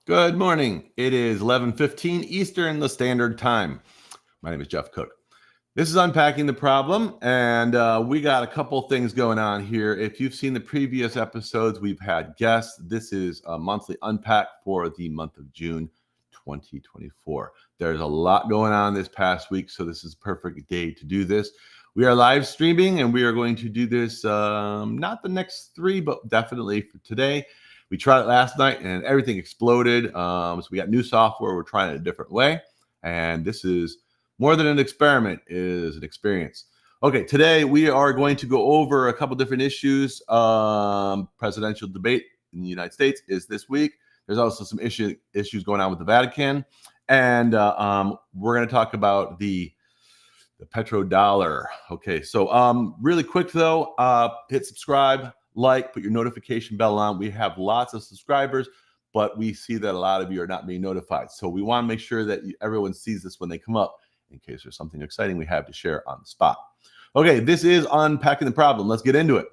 Good morning. It is 11:15 Eastern, the Standard Time. My name is Jeff Cook. This is Unpacking the Problem, and we got a couple things going on here. If you've seen the previous episodes, we've had guests. This is a monthly unpack for the month of June 2024. There's a lot going on this past week, so this is a perfect day to do this. We are live streaming, and we are going to do this not the next three, but definitely for today. We tried it last night and everything exploded. So we got new software. We're trying it a different way. And this is more than an experiment, it is an experience. Okay, today we are going to go over a couple different issues. Presidential debate in the United States is this week. There's also some issues going on with the Vatican. And we're going to talk about the petrodollar. Okay, so really quick though, hit subscribe, like, put your notification bell on. We have lots of subscribers, but we see that a lot of you are not being notified. So we want to make sure that everyone sees this when they come up in case there's something exciting we have to share on the spot. Okay, this is Unpacking the Problem. Let's get into it.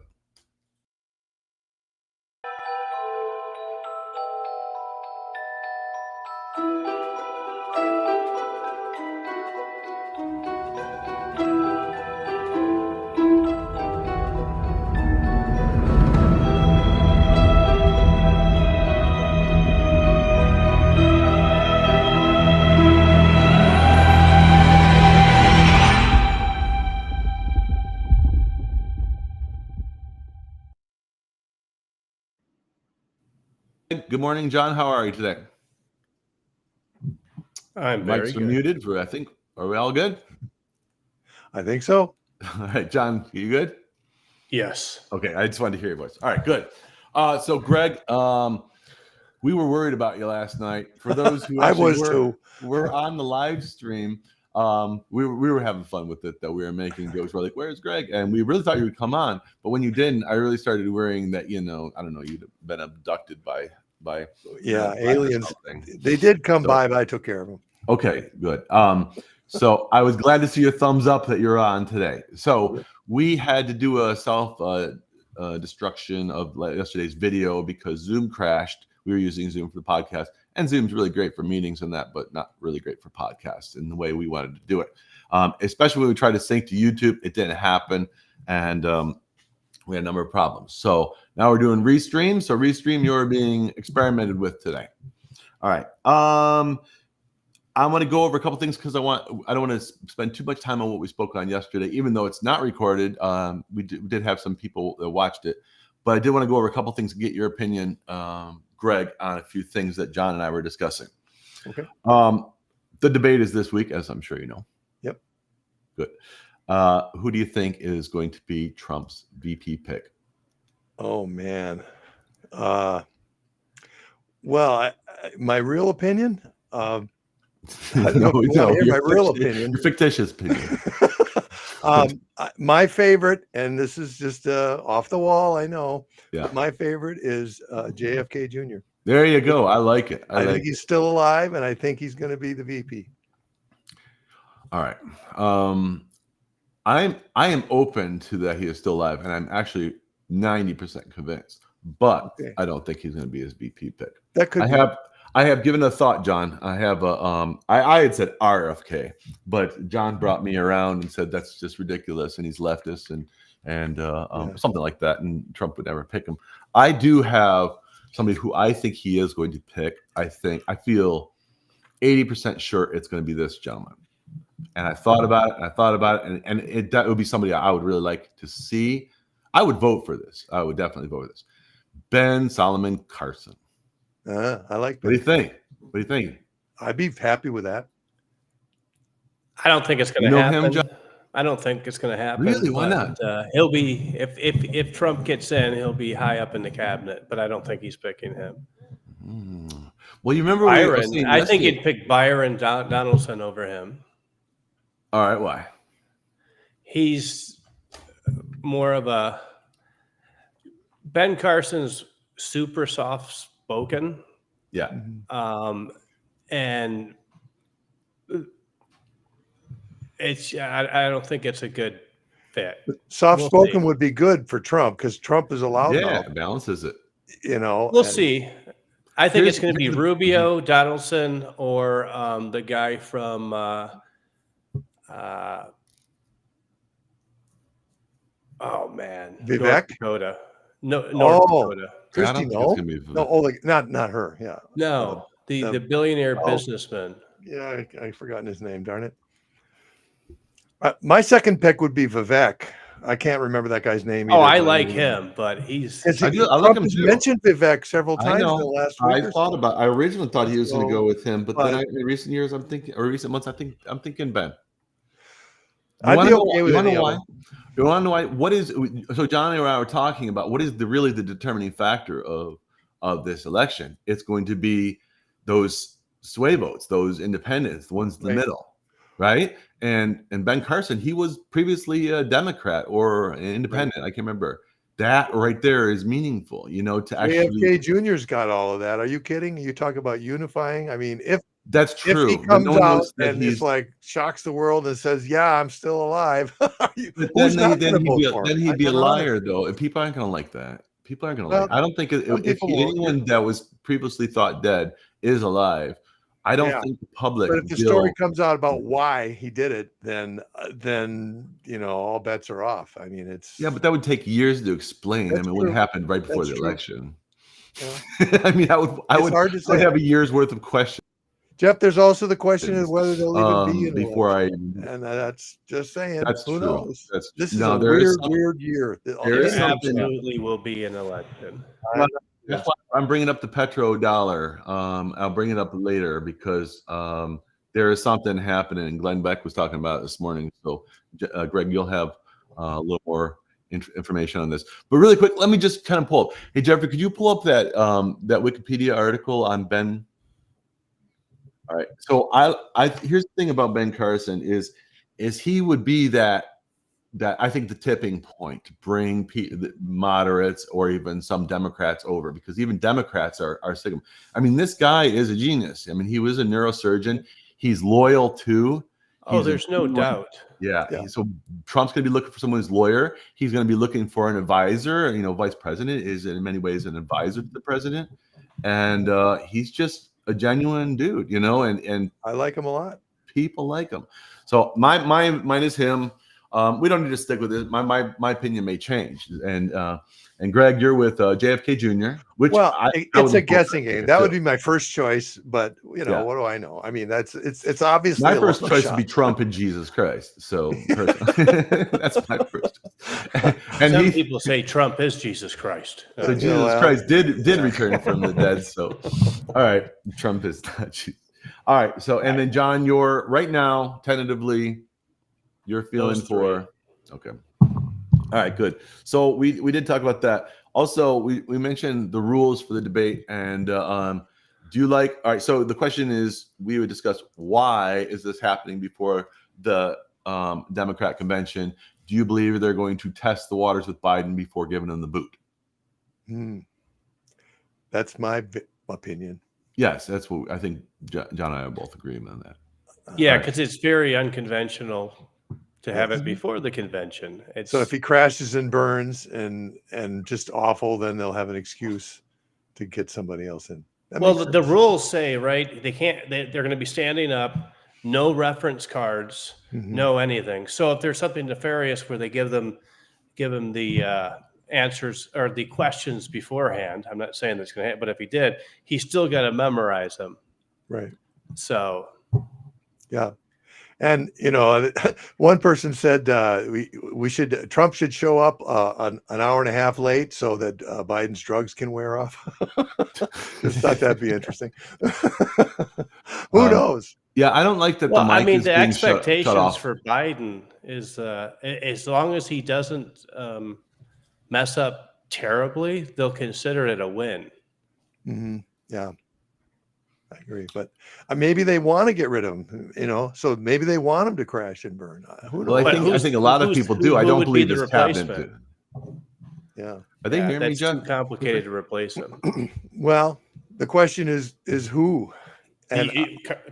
Good morning, John. How are you today? I'm very Mike's good. muted for, I think, are we all good? I think so. All right, John, you good? Yes. Okay, I just wanted to hear your voice. All right, good. So Greg, we were worried about you last night. For those who I was too. We're on the live stream. We were having fun with it, though. We were making jokes. We're like, "Where's Greg?" And we really thought you would come on, but when you didn't, I really started worrying that I don't know, you'd been abducted by aliens. They did come by, but I took care of them. Okay, good. So I was glad to see your thumbs up that you're on today. So we had to do a self destruction of yesterday's video because Zoom crashed. We were using Zoom for the podcast, and Zoom's really great for meetings and that, but not really great for podcasts in the way we wanted to do it. Especially when we tried to sync to YouTube, it didn't happen, and we had a number of problems. So now we're doing Restream. So Restream, you're being experimented with today. All right. I'm going to go over a couple things because I don't want to spend too much time on what we spoke on yesterday, even though it's not recorded. We did have some people that watched it, but I did want to go over a couple things and get your opinion, Greg, on a few things that John and I were discussing. Okay. The debate is this week, as I'm sure you know. Yep. Good. Who do you think is going to be Trump's VP pick? Oh man. Well, my real opinion. My real opinion. Your fictitious opinion. My favorite, and this is just off the wall, I know. Yeah. But my favorite is JFK Jr. There you go. I like it. I think he's still alive, and I think he's going to be the VP. All right. I am open to that he is still alive, and I'm actually 90% convinced. But okay. I don't think he's going to be his VP pick. That could. I have given a thought, John. I have I had said RFK, but John brought me around and said that's just ridiculous, and he's leftist and something like that, and Trump would never pick him. I do have somebody who I think he is going to pick. I feel 80% sure it's going to be this gentleman. And I thought about it, and that would be somebody I would really like to see. I would vote for this. I would definitely vote for this. Ben Solomon Carson. I like that. What do you think? What do you think? I'd be happy with that. I don't think it's going to happen. I don't think it's going to happen. Really? Why not? He'll be if Trump gets in, he'll be high up in the cabinet. But I don't think he's picking him. Well, you remember Byron? I think he'd pick Byron Donaldson over him. All right, why? He's more of a Ben Carson's super soft-spoken. Yeah. And it's I don't think it's a good fit. Soft-spoken would be good for Trump because Trump is a loudmouth. Yeah, balances it. We'll see. I think it's going to be Rubio, Donaldson, or the guy from Vivek? North Dakota. No, North Dakota. Christy, no, not her. Yeah, No, the billionaire businessman. Yeah, I forgotten his name. Darn it. My second pick would be Vivek. I can't remember that guy's name. I like him, but he's. I like him too. Mentioned Vivek several times in the last week. I originally thought he was going to go with him, but then in recent years, recent months, I'm thinking Ben. I'd be okay with any of them. You want to know why? What is so? John and I were talking about what is really the determining factor of this election. It's going to be those sway votes, those independents, the ones in the middle, right? And Ben Carson, he was previously a Democrat or an independent. I can't remember. That right there is meaningful, to actually. JFK Jr.'s got all of that. Are you kidding? You talk about unifying. I mean, if that's true, if he comes out and he's like shocks the world and says, "Yeah, I'm still alive," then he'd be a liar, though. And people aren't going to like that. People aren't going to like. I don't think if anyone that was previously thought dead is alive. I don't think the public. But if the story comes out about why he did it, then all bets are off. I mean, but that would take years to explain. I mean, what happened right before the election. Yeah. I mean, I would have a year's worth of questions. Jeff, there's also the question of whether they'll even be in before election. And that's just saying. That's who true. Knows? This is a weird year. There absolutely will be an election. That's why I'm bringing up the petrodollar. I'll bring it up later because there is something happening. Glenn Beck was talking about it this morning. So, Greg, you'll have a little more information on this. But really quick, let me just kind of pull up. Hey, Jeffrey, could you pull up that Wikipedia article on Ben? All right. So here's the thing about Ben Carson is he would be that I think the tipping point to bring the moderates or even some Democrats over, because even Democrats are sick of him. I mean, this guy is a genius. I mean, he was a neurosurgeon. He's loyal too. There's no doubt. Yeah. So Trump's going to be looking for someone who's lawyer. He's going to be looking for an advisor. Vice president is in many ways an advisor to the president. And he's just a genuine dude, and I like him a lot. People like him. So mine is him. We don't need to stick with it. My opinion may change. And Greg, you're with JFK Jr. Which it's a guessing game. That would be my first choice, but what do I know? I mean, it's obviously my first choice would be Trump and Jesus Christ. So that's my first. And some people say Trump is Jesus Christ. So Jesus Christ did return from the dead. So all right, Trump is not Jesus. All right. So and then John, you're right now tentatively. You're feeling for okay. All right, good. So we did talk about that. Also, we mentioned the rules for the debate, and do you like? All right. So the question is, we would discuss why is this happening before the Democrat convention? Do you believe they're going to test the waters with Biden before giving him the boot? That's my opinion. Yes, that's what I think. John and I are both agreeing on that. Yeah, because it's very unconventional to have it before the convention. So if he crashes and burns and just awful, then they'll have an excuse to get somebody else in. The rules say, right, they can't. They're going to be standing up, no reference cards, no anything. So if there's something nefarious where they give them the answers or the questions beforehand, I'm not saying that's going to happen, but if he did, he's still got to memorize them. Right. So. Yeah. And, one person said Trump should show up an hour and a half late so that Biden's drugs can wear off. Just thought that'd be interesting. Who knows? Yeah, I don't like that. The expectations for Biden is as long as he doesn't mess up terribly, they'll consider it a win. Mm-hmm. Yeah. I agree, but maybe they want to get rid of him, so maybe they want him to crash and burn. Who knows? Well, I think a lot of people do. I don't believe this cabinet. Yeah. Are they hearing me, John? Too complicated to replace him. Well, the question is who? And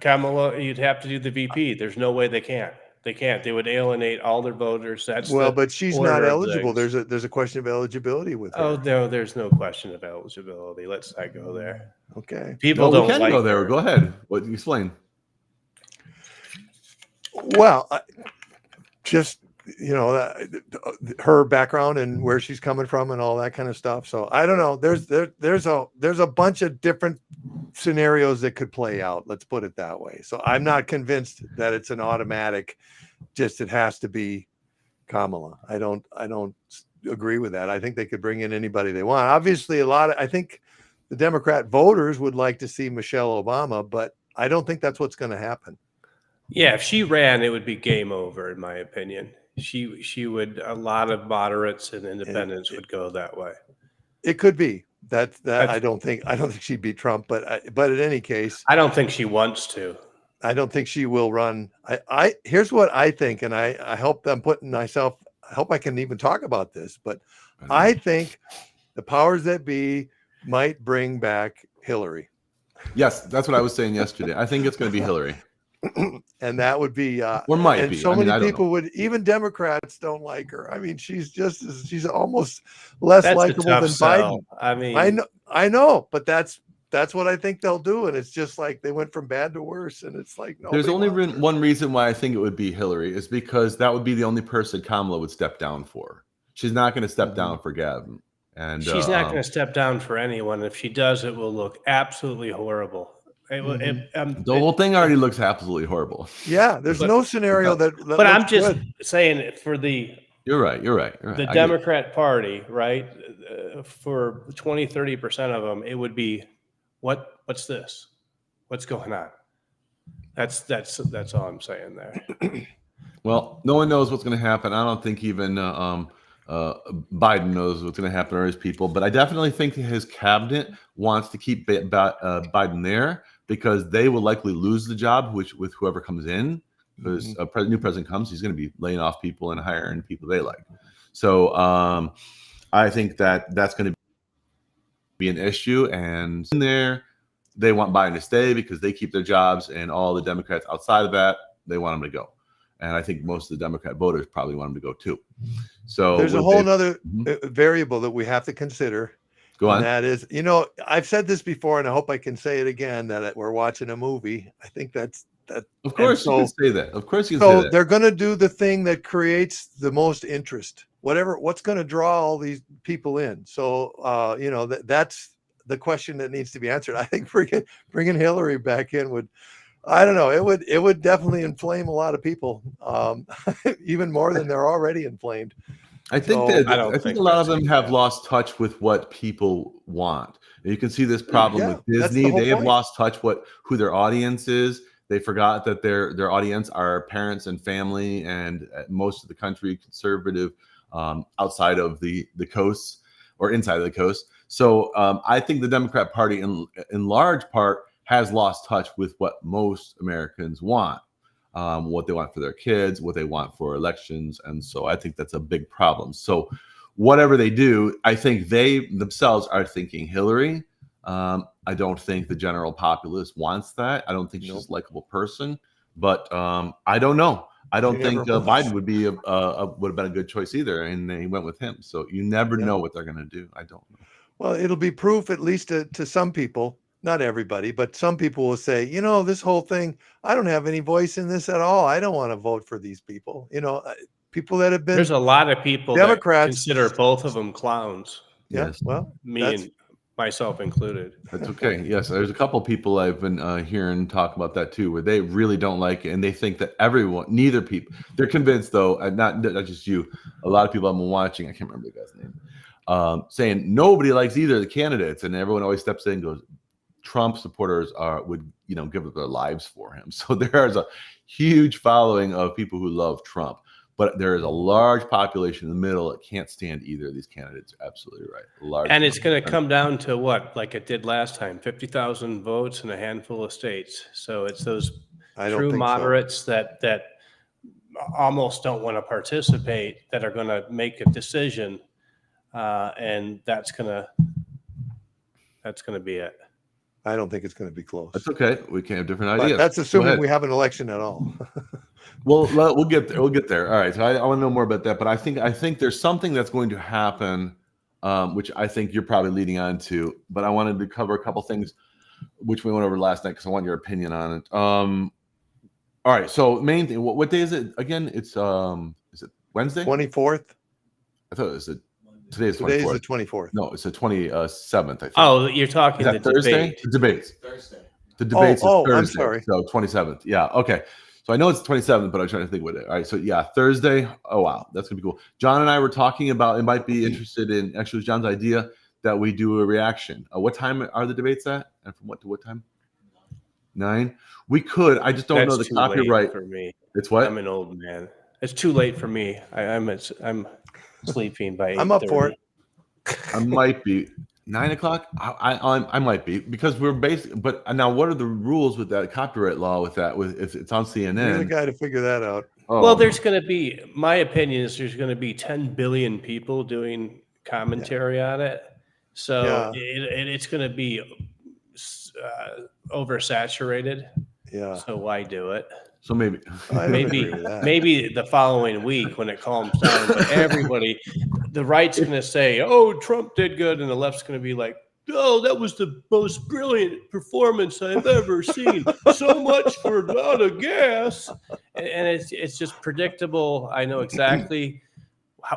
Kamala, you'd have to do the VP. There's no way they can't. They can't. They would alienate all their voters. That's Well, the but she's order not of eligible. things. There's a question of eligibility with her. Oh no, there's no question of eligibility. Let's not go there. Okay. People No, we don't can like go there. her. Go ahead. What you explain? Well, just her background and where she's coming from and all that kind of stuff. So I don't know. There's a bunch of different scenarios that could play out. Let's put it that way. So I'm not convinced that it's an automatic. Just it has to be Kamala. I don't agree with that. I think they could bring in anybody they want. Obviously, I think the Democrat voters would like to see Michelle Obama, but I don't think that's what's going to happen. Yeah, if she ran, it would be game over, in my opinion. She would. A lot of moderates and independents would go that way. It could be that I don't think she'd beat Trump, but in any case, I don't think she wants to. I don't think she will run. Here's what I think, and I hope I'm putting myself. I hope I can even talk about this, but I think the powers that be might bring back Hillary. Yes, that's what I was saying yesterday. I think it's going to be Hillary. And that would be or might and be. so many people would, even Democrats don't like her. I mean, she's almost less likable than Biden. I mean, I know, but that's what I think they'll do. And it's just like they went from bad to worse. And it's like, no, there's only one reason why I think it would be Hillary is because that would be the only person Kamala would step down for. She's not going to step down for Gavin. And she's not going to step down for anyone. If she does, it will look absolutely horrible. The whole thing already looks absolutely horrible. Yeah, there's no scenario that but I'm just saying for the You're right. The Democrat Party, right? For 20-30% of them, it would be what's this? What's going on? That's all I'm saying there. Well, no one knows what's going to happen. I don't think even Biden knows what's going to happen to his people, but I definitely think his cabinet wants to keep Biden there because they will likely lose the job, with whoever comes in. Because a new president comes, he's going to be laying off people and hiring people they like. So I think that's going to be an issue. And in there, they want Biden to stay because they keep their jobs, and all the Democrats outside of that, they want him to go. And I think most of the Democrat voters probably want him to go too. So there's a whole other variable that we have to consider. Go on. And that is, I've said this before, and I hope I can say it again, that we're watching a movie. I think that's that. Of course you can say that. Of course you can say that. They're going to do the thing that creates the most interest, what's going to draw all these people in. So, that's the question that needs to be answered. I think bringing Hillary back in would, I don't know, it would definitely inflame a lot of people, even more than they're already inflamed. I think I think a lot of them have lost touch with what people want. And you can see this problem with Disney. They have lost touch who their audience is. They forgot that their audience are parents and family, and most of the country conservative outside of the coasts or inside of the coast. So I think the Democrat Party in large part has lost touch with what most Americans want. What they want for their kids, what they want for elections. And so I think that's a big problem. So whatever they do, I think they themselves are thinking Hillary. I don't think the general populace wants that. I don't think she's a likable person, but I don't know. I don't think Biden would have been a good choice either. And they went with him. So you never know what they're going to do. I don't know. Well, it'll be proof, at least to some people. Not everybody, but some people will say, this whole thing, I don't have any voice in this at all. I don't want to vote for these people. People that have been. There's a lot of people Democrats that consider both of them clowns. Yes. Well, me and myself included. That's okay. Yes. There's a couple people I've been hearing talk about that too, where they really don't like it. And they think that neither people, they're convinced though, not just you, a lot of people I've been watching, I can't remember the guy's name, saying nobody likes either of the candidates. And everyone always steps in and goes, Trump supporters would give up their lives for him. So there is a huge following of people who love Trump, but there is a large population in the middle that can't stand either of these candidates. Absolutely right. And it's going to come down to what, like it did last time, 50,000 votes in a handful of states. So it's those true moderates that almost don't want to participate that are going to make a decision, and that's going to be it. I don't think it's going to be close. That's okay. We can have different ideas. But that's assuming we have an election at all. Well, we'll get there. We'll get there. All right. So I want to know more about that, but I think there's something that's going to happen, which I think you're probably leading on to. But I wanted to cover a couple things, which we went over last night because I want your opinion on it. All right. So main thing. What day is it again? It's is it Wednesday? 24th. I thought it was today is Today 24th. is the 24th. No, it's the 27th. I think. Oh, you're talking Is the that Thursday? debate. The debates. Thursday. The debates is Thursday. I'm sorry. So 27th. Yeah. Okay. So I know it's 27th, but I'm trying to think what it. All right. So yeah, Thursday. Oh wow, that's gonna be cool. John and I were talking about. It might be interested in. Actually, it was John's idea that we do a reaction. What time are the debates at? And from what to what time? 9. We could. I just don't know the Too late copyright. for me. It's what? I'm an old man. It's too late for me. I'm sleeping by 8:30. I'm up for it. I might be 9 o'clock. I might be because we're basically. But now, what are the rules with that copyright law? With that, if it's on CNN, You're the guy to figure that out. Oh, Well, there's going to be. My opinion is there's going to be 10 billion people doing commentary on it, so it's going to be oversaturated. Yeah. So why do it? so maybe. I don't agree with that. Maybe the following week when it calms down, but everybody, the right's going to say, "Oh, Trump did good," and the left's going to be like, "Oh, that was the most brilliant performance I've ever seen. So much for not a gas," and it's just predictable. I know exactly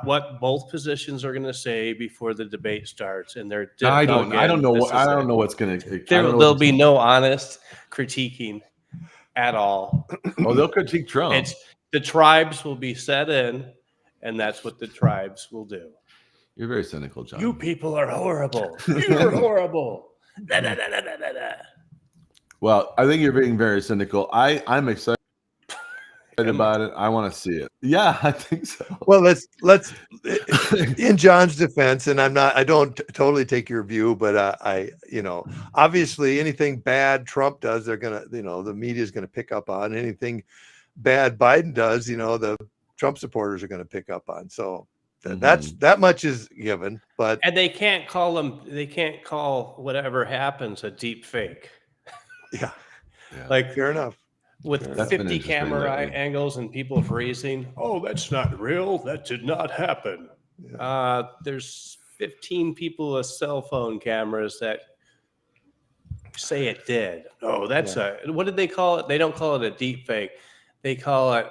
what both positions are going to say before the debate starts, and they're. I don't know what's going to. There'll be no honest critiquing at all. Oh, they'll critique Trump. It's the tribes will be set in, and that's what the tribes will do. You're very cynical, John. You people are horrible. You're horrible. Da, da, da, da, da, da, da. Well, I think you're being very cynical. I'm excited about it. I want to see it. Yeah, I think so. Well, let's in John's defense, and I don't totally take your view, but obviously anything bad Trump does, they're gonna, the media is gonna pick up on. Anything bad Biden does, the Trump supporters are gonna pick up on. So that much is given. But And they can't call whatever happens a deep fake. yeah, Like fair enough. with That's been 50 interesting camera lately. angles and people freezing. Oh, that's not real. That did not happen. There's 15 people with cell phone cameras that say it did. Oh, that's what did they call it? They don't call it a deep fake. They call it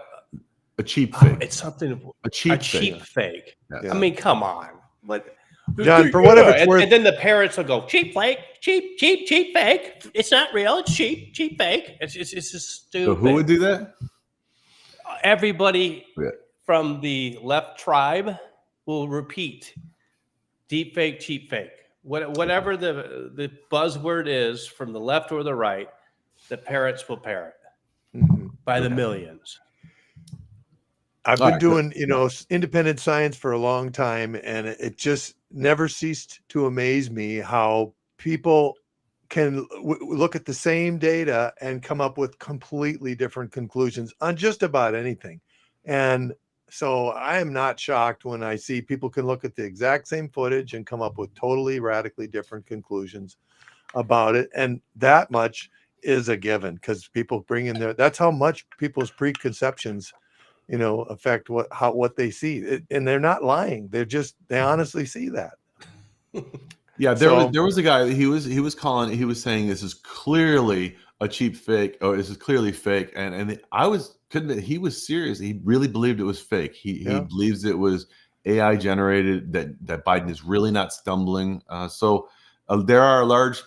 A cheap fake. it's something A cheap fake. Yeah. I mean, come on. What John, for whatever it's worth, and then the parents will go, cheap fake, cheap fake. It's not real. It's cheap fake. It's just stupid. So who would do that? Everybody Yeah. from the left tribe will repeat deep fake, cheap fake. Whatever the buzzword is from the left or the right, the parents will parrot by the millions. I've All been right, doing, independent science for a long time, and it just never ceased to amaze me how people can look at the same data and come up with completely different conclusions on just about anything. And so I am not shocked when I see people can look at the exact same footage and come up with totally radically different conclusions about it. And that much is a given because people bring in that's how much people's preconceptions affect what they see. And they're not lying. They honestly see that. Yeah, there was a guy. He was saying this is clearly a cheap fake, or this is clearly fake. And I couldn't. He was serious. He really believed it was fake. He believes it was AI generated. That Biden is really not stumbling. So there are a large.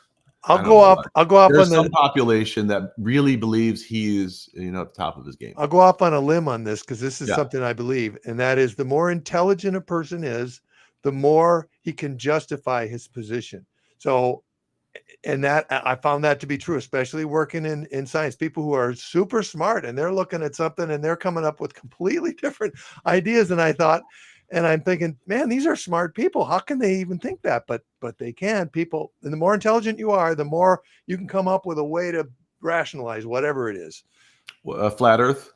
I'll go off There's on some population that really believes he is, at the top of his game. I'll go off on a limb on this because this is something I believe, and that is the more intelligent a person is, the more he can justify his position. So, and that I found that to be true, especially working in science. People who are super smart and they're looking at something and they're coming up with completely different ideas than I thought. And I'm thinking, man, these are smart people. How can they even think that? But they can. People, and the more intelligent you are, the more you can come up with a way to rationalize whatever it is. Flat Earth.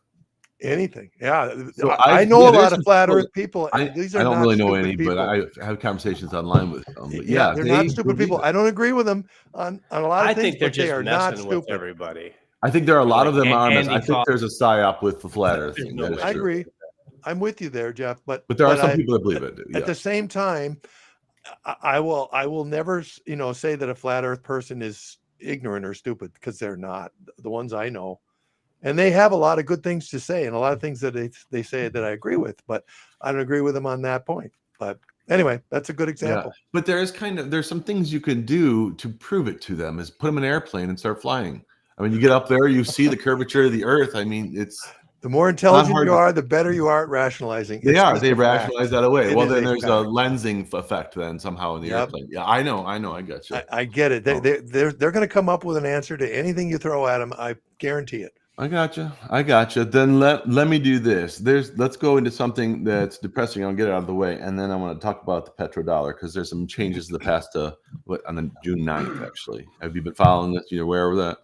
Anything. Yeah. So I know a lot of flat Earth people. And these are I don't not really know stupid any, people. but I have conversations online with them. But they're not stupid people. I don't agree with them on a lot of I things, think they're but they just are not messing with stupid. everybody. I think there are a lot of them are. I think Talk. there's a psyop with the flat Earth There's thing. no That is way. I true. agree. I'm with you there, Jeff. But There are some people that believe it. at the same time, I will never, say that a flat Earth person is ignorant or stupid, because they're not. The ones I know, and they have a lot of good things to say and a lot of things that they say that I agree with, but I don't agree with them on that point. But anyway, that's a good example. Yeah. But there's some things you can do to prove it to them, is put them in an airplane and start flying. I mean, you get up there, you see the curvature of the Earth. I mean, it's the more intelligent you are, the better you are at rationalizing. They rationalize that away. Well, then there's a lensing effect then somehow in the airplane. Yeah, I know. I got you. I get it. They're going to come up with an answer to anything you throw at them. I guarantee it. I got you. Then let me do this. Let's go into something that's depressing. I'll get it out of the way, and then I want to talk about the petrodollar, because there's some changes in the past on the June 9th, actually. Have you been following this? You're aware of that?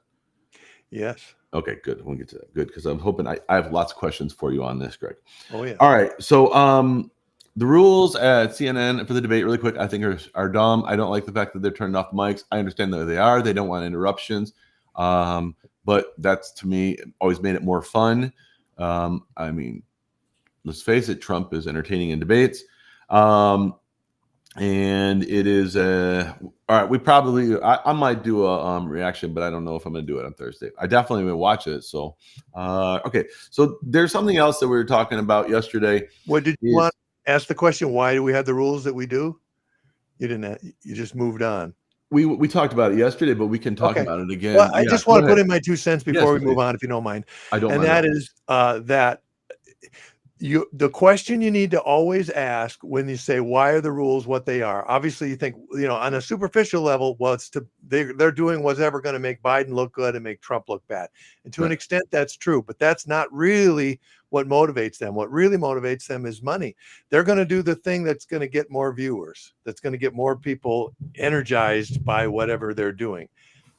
Yes. Okay, good. We'll get to that. Good, because I'm hoping I have lots of questions for you on this, Greg. Oh yeah. All right. So the rules at CNN for the debate, really quick, I think are dumb. I don't like the fact that they're turning off mics. I understand that they are. They don't want interruptions. But that's, to me, always made it more fun. I mean, let's face it, Trump is entertaining in debates. And it is all right. We probably I might do a reaction, but I don't know if I'm going to do it on Thursday. I definitely will watch it. So okay. So there's something else that we were talking about yesterday. What did you want to ask the question? Why do we have the rules that we do? You didn't. You just moved on. We talked about it yesterday, but we can talk about it again. Well, I just want to put in my 2 cents before we move on, if you don't mind. I don't. And that is that the question you need to always ask when you say, why are the rules what they are? Obviously, you think, on a superficial level, well, they're doing whatever going to make Biden look good and make Trump look bad. And to an extent, that's true, but that's not really what motivates them. What really motivates them is money. They're going to do the thing that's going to get more viewers, that's going to get more people energized by whatever they're doing.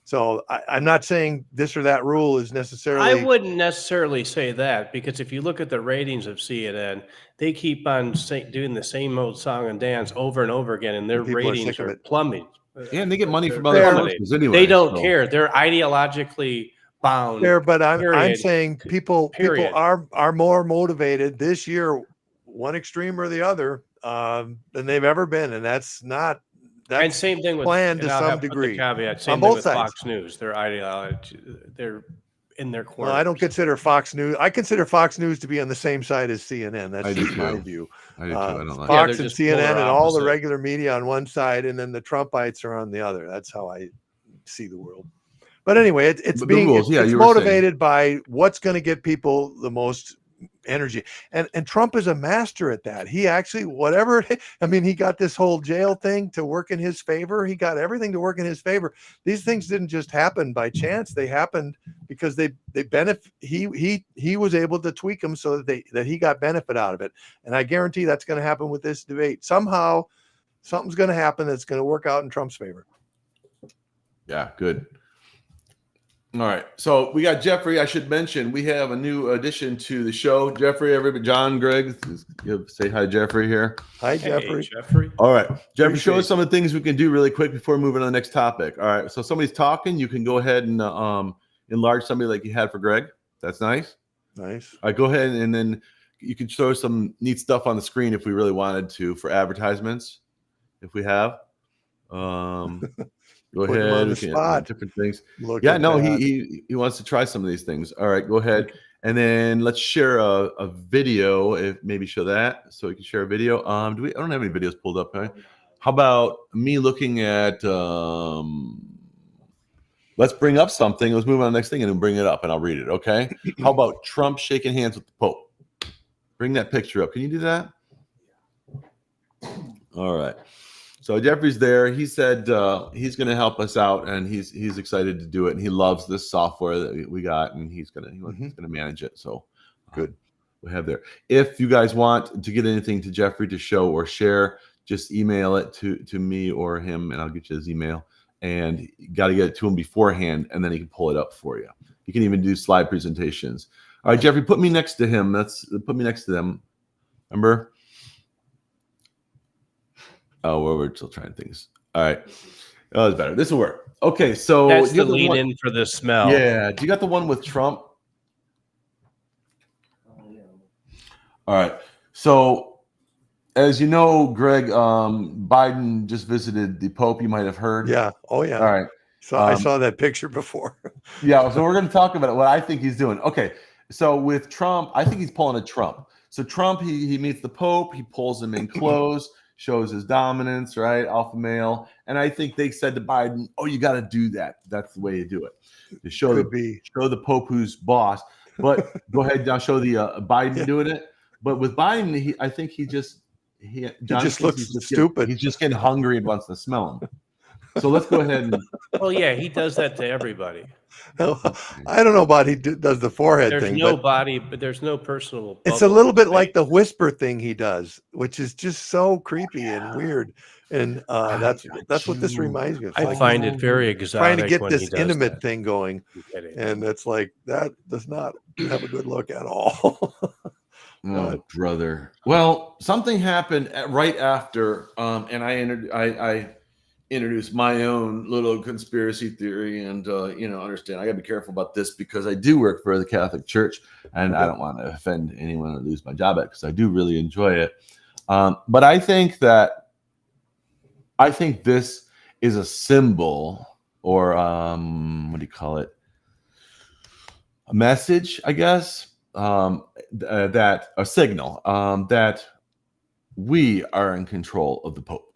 So I'm not saying this or that rule is necessarily. I wouldn't necessarily say that, because if you look at the ratings of CNN, they keep on doing the same old song and dance over and over again, and their ratings are plummeting. Yeah, and they get money from other sources anyway. They don't care. They're ideologically bound. There, but I'm saying people are more motivated this year, one extreme or the other, than they've ever been, and that's not. And same thing with planned to some degree. Caveat, same thing with Fox News. Their ideology, they're in their corner. Well, I don't consider Fox News. I consider Fox News to be on the same side as CNN. That's just my view. I do too. I don't like Fox and CNN and all the regular media on one side, and then the Trumpites are on the other. That's how I see the world. But anyway, it's motivated by what's going to get people the most energy, and Trump is a master at that. He actually, he got this whole jail thing to work in his favor. He got everything to work in his favor. These things didn't just happen by chance. They happened because they benefit. He was able to tweak them so that he got benefit out of it. And I guarantee that's going to happen with this debate. Somehow something's going to happen that's going to work out in Trump's favor. Yeah, good. All right, so we got Jeffrey. I should mention we have a new addition to the show. Jeffrey, everybody, John, Greg, say hi, Jeffrey here. Hi, Jeffrey. Jeffrey. All right, Jeffrey, show us some of the things we can do really quick before moving on to the next topic. All right, so somebody's talking. You can go ahead and enlarge somebody like you had for Greg. That's nice. Nice. All right, go ahead and then you can show some neat stuff on the screen if we really wanted to for advertisements, if we have. Go ahead. On the spot. Different things. He wants to try some of these things. All right, go ahead. And then let's share a video. If maybe show that so we can share a video. I don't have any videos pulled up. Right? How about me looking at? Let's bring up something. Let's move on to the next thing and then bring it up and I'll read it. Okay. How about Trump shaking hands with the Pope? Bring that picture up. Can you do that? All right. So Jeffrey's there. He said he's going to help us out, and he's excited to do it. And he loves this software that we got, and he's going to manage it. So good. We have there. If you guys want to get anything to Jeffrey to show or share, just email it to me or him, and I'll get you his email. And you got to get it to him beforehand, and then he can pull it up for you. You can even do slide presentations. All right, Jeffrey, put me next to him. Put me next to them. Remember? Oh, we're still trying things. All right. Oh, it's better. This will work. Okay, so That's do you the have lead one? in for the smell. Yeah. Do you got the one with Trump? All right. So, as you know, Greg, Biden just visited the Pope. You might have heard. Yeah. Oh, yeah. All right. So I saw that picture before. Yeah. So we're going to talk about what I think he's doing. Okay. So with Trump, I think he's pulling a Trump. So Trump, he meets the Pope. He pulls him in close, shows his dominance, right? Alpha male. And I think they said to Biden, "Oh, you got to do that. That's the way you do it. You show the Pope who's boss." But go ahead now, show the Biden doing it. But with Biden, I think he just looks stupid. He's just getting hungry and wants to smell him. So let's go ahead and. Well, yeah, he does that to everybody. I don't know about does the forehead There's thing. no body, but there's no personal. It's a little bit like the whisper thing he does, which is just so creepy and weird. And that's what this reminds me of. I find it very exotic. Trying to get when this he does intimate that. thing going, and it's like that does not have a good look at all. Oh, brother. Well, something happened right after, and I introduced my own little conspiracy theory, and understand I got to be careful about this because I do work for the Catholic Church, and I don't want to offend anyone or lose my job at because I do really enjoy it. But I think this is a symbol, or what do you call it? A message, I guess. That a signal that we are in control of the Pope.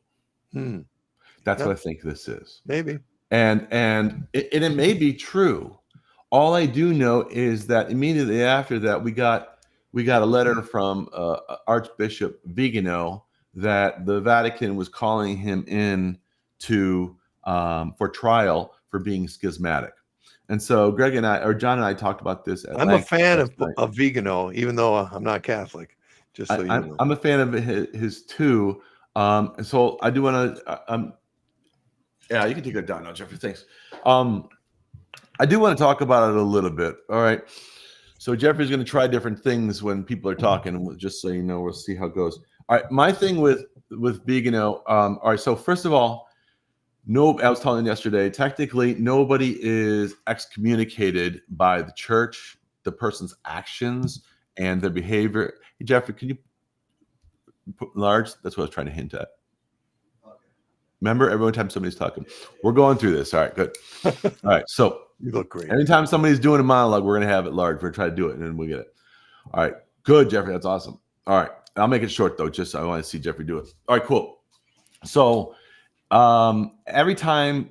That's what I think this is. Maybe. And it may be true. All I do know is that immediately after that, we got a letter from Archbishop Vigano that the Vatican was calling him in for trial for being schismatic. And so John and I talked about this. I'm a fan of Vigano, even though I'm not Catholic. Just so you know, I'm a fan of his too. So I do want to. Yeah, you can take that down now, Jeffrey. Thanks. I do want to talk about it a little bit. All right. So Jeffrey's going to try different things when people are talking. Just so you know, we'll see how it goes. All right. My thing with Vigano. All right. So first of all. No, I was telling you yesterday, technically, nobody is excommunicated by the church, the person's actions and their behavior. Hey, Jeffrey, can you put large? That's what I was trying to hint at. Okay. Remember, every time somebody's talking, we're going through this. All right, good. All right, so you look great. Anytime somebody's doing a monologue, we're going to have it large. We're going to try to do it, and then we'll get it. All right, good, Jeffrey. That's awesome. All right, I'll make it short, though, just so I want to see Jeffrey do it. All right, cool. So, every time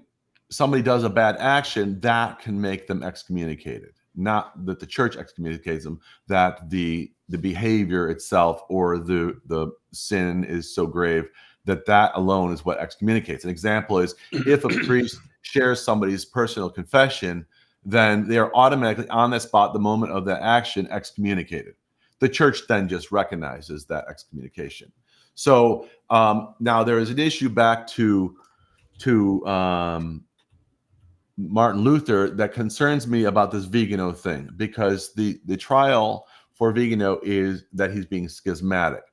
somebody does a bad action, that can make them excommunicated. Not that the church excommunicates them, that the behavior itself or the sin is so grave that alone is what excommunicates. An example is if a priest shares somebody's personal confession, then they are automatically on the spot, the moment of that action, excommunicated. The church then just recognizes that excommunication. So now there is an issue back to Martin Luther that concerns me about this Vigano thing, because the trial for Vigano is that he's being schismatic.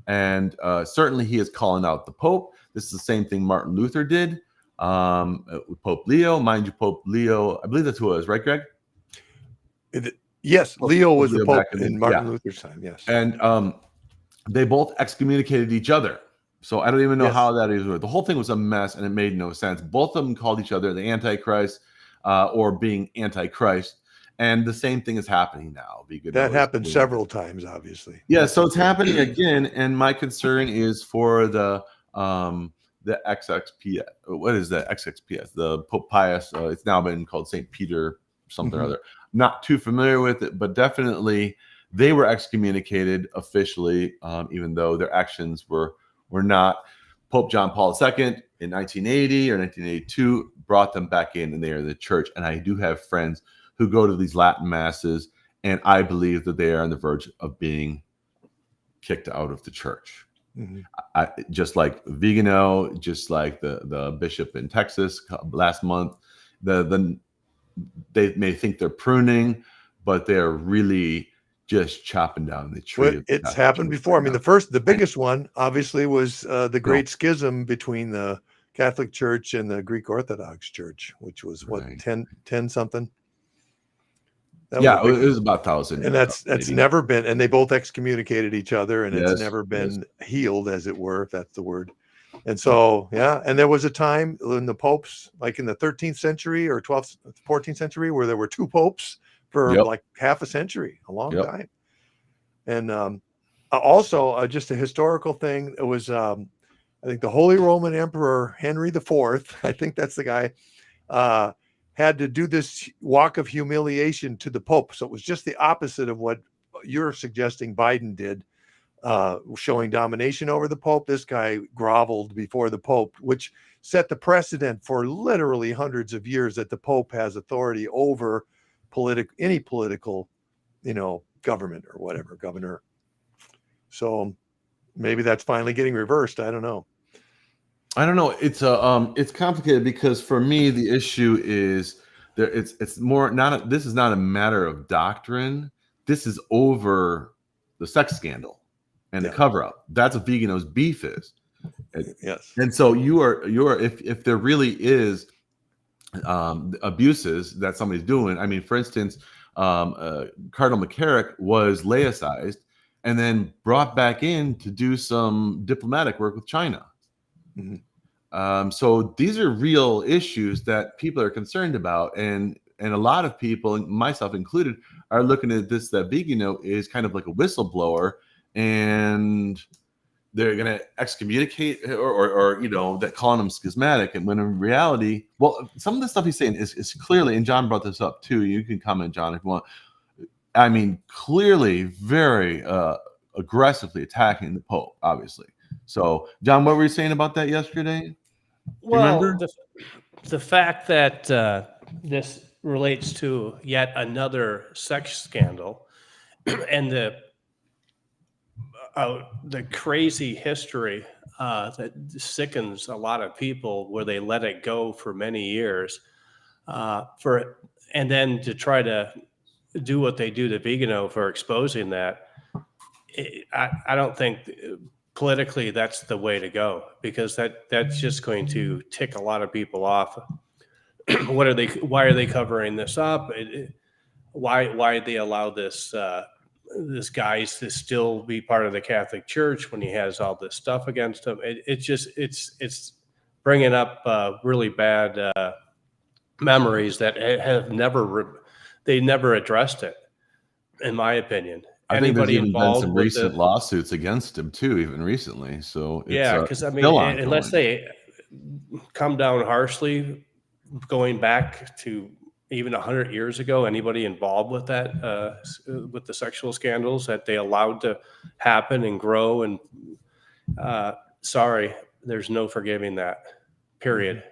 And certainly he is calling out the Pope. This is the same thing Martin Luther did with Pope Leo. Mind you, Pope Leo, I believe that's who it was, right, Greg? Yes, Leo was the Pope in Martin Luther's time, yes. And they both excommunicated each other. So I don't even know how that is. The whole thing was a mess, and it made no sense. Both of them called each other the Antichrist or being Antichrist. And the same thing is happening now. That happened several times, obviously. Yeah, so it's happening again. And my concern is for the XXPS. What is that? XXPS, the Pope Pius. It's now been called St. Peter something or other. Not too familiar with it, but definitely they were excommunicated officially, even though their actions were not. Pope John Paul II in 1980 or 1982 brought them back in, and they are the church. And I do have friends who go to these Latin masses, and I believe that they are on the verge of being kicked out of the church. Just like Vigano, just like the bishop in Texas last month, they may think they're pruning, but they're really just chopping down the tree. Well, it's happened before. I mean, the biggest one, obviously, was the Great Schism between the Catholic Church and the Greek Orthodox Church, which was what, Right. 10 something. That Yeah, was a big, it was about 1,000. and that's maybe. never been, and they both excommunicated each other, and it's Yes, never yes. been healed, as it were, if that's the word. And so, yeah, and there was a time in the popes, like in the 13th century or 12th, 14th century, where there were two popes for Yep. like half a century, a long Yep. time. And also, just a historical thing, it was, I think the Holy Roman Emperor Henry IV, I think that's the guy, had to do this walk of humiliation to the Pope. So it was just the opposite of what you're suggesting Biden did, showing domination over the Pope. This guy groveled before the Pope, which set the precedent for literally hundreds of years that the Pope has authority over any political, government or whatever, governor. So maybe that's finally getting reversed. I don't know. I don't know. It's complicated because for me the issue is there. It's more not. This is not a matter of doctrine. This is over the sex scandal and the cover up. That's what Vigano's beef is. Yes. And so you are if there really is abuses that somebody's doing. I mean, for instance, Cardinal McCarrick was laicized and then brought back in to do some diplomatic work with China. Mm-hmm. So these are real issues that people are concerned about, and a lot of people, myself included, are looking at this that Vigano is kind of like a whistleblower, and they're going to excommunicate or that calling him schismatic, and when in reality, well, some of the stuff he's saying is clearly, and John brought this up too. You can comment, John, if you want. I mean, clearly, very aggressively attacking the Pope, obviously. So, John, what were you saying about that yesterday? Well, remember? the fact that this relates to yet another sex scandal and the crazy history that sickens a lot of people, where they let it go for many years, and then to try to do what they do to Vigano for exposing that. I don't think politically that's the way to go, because that's just going to tick a lot of people off. Why are they covering this up? Why they allow this guy to still be part of the Catholic Church when he has all this stuff against him? It's bringing up really bad memories that have never addressed it, in my opinion. I think there's Anybody even been involved some with recent lawsuits against him too, even recently. So it's yeah, because I mean, still unless ongoing. they come down harshly, going back to even 100 years ago, anybody involved with that, with the sexual scandals that they allowed to happen and grow, and sorry, there's no forgiving that. Period.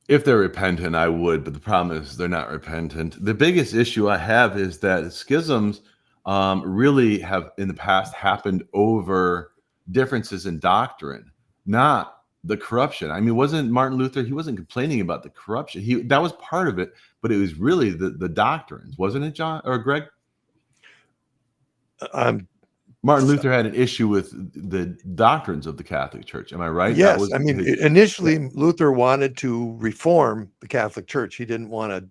If they're repentant, I would, but the problem is they're not repentant. The biggest issue I have is that schisms really have in the past happened over differences in doctrine, not the corruption. I mean, wasn't Martin Luther, he wasn't complaining about the corruption. That was part of it, but it was really the doctrines, wasn't it, John or Greg? Martin Luther had an issue with the doctrines of the Catholic Church. Am I right? Yes. I mean, initially Luther wanted to reform the Catholic Church. He didn't want to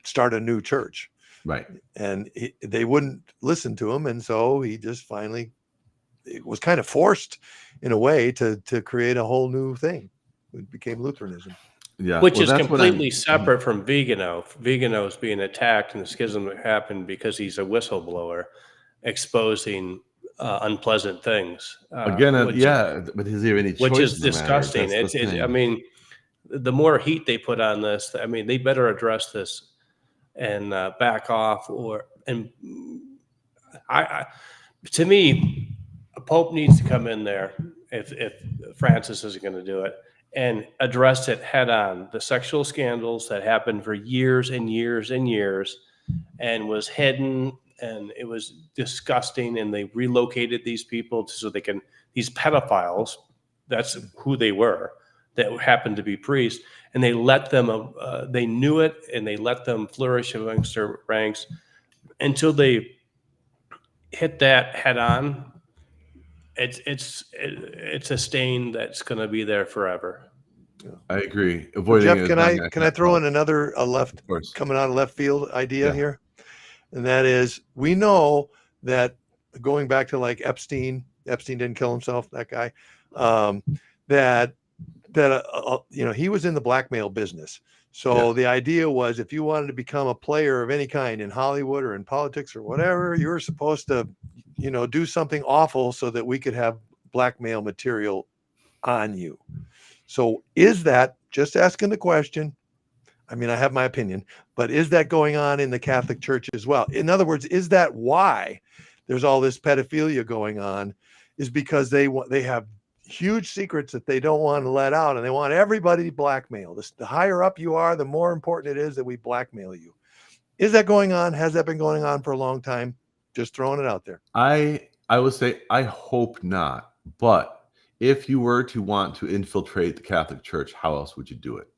start a new church. Right. And they wouldn't listen to him. And so he just finally, it was kind of forced in a way to create a whole new thing. It became Lutheranism. Yeah. Which is completely separate from Vigano. Vigano is being attacked, and the schism happened because he's a whistleblower exposing unpleasant things. Again, but is there any choice? Which is disgusting. I mean, the more heat they put on this, I mean, they better address this and back off. To me, a pope needs to come in there if Francis isn't going to do it, and address it head on. The sexual scandals that happened for years and years and years, and was hidden, and it was disgusting, and they relocated these people so they can, these pedophiles, that's who they were, that happened to be priests, and they let them, they knew it, and they let them flourish amongst their ranks until they hit that head on. It's a stain that's going to be there forever. I agree. So Avoiding Jeff, it is can not I gonna can I help. throw in another left Of course. coming out of left field idea Yeah. here? And that is, we know that going back to like Epstein didn't kill himself, that guy, that he was in the blackmail business. So the idea was, if you wanted to become a player of any kind in Hollywood or in politics or whatever, you were supposed to, do something awful so that we could have blackmail material on you. So is that, just asking the question, I mean, I have my opinion, but is that going on in the Catholic Church as well? In other words, is that why there's all this pedophilia going on? Is because they have huge secrets that they don't want to let out, and they want everybody blackmailed. The higher up you are, the more important it is that we blackmail you. Is that going on? Has that been going on for a long time? Just throwing it out there. I would say I hope not. But if you were to want to infiltrate the Catholic Church, how else would you do it?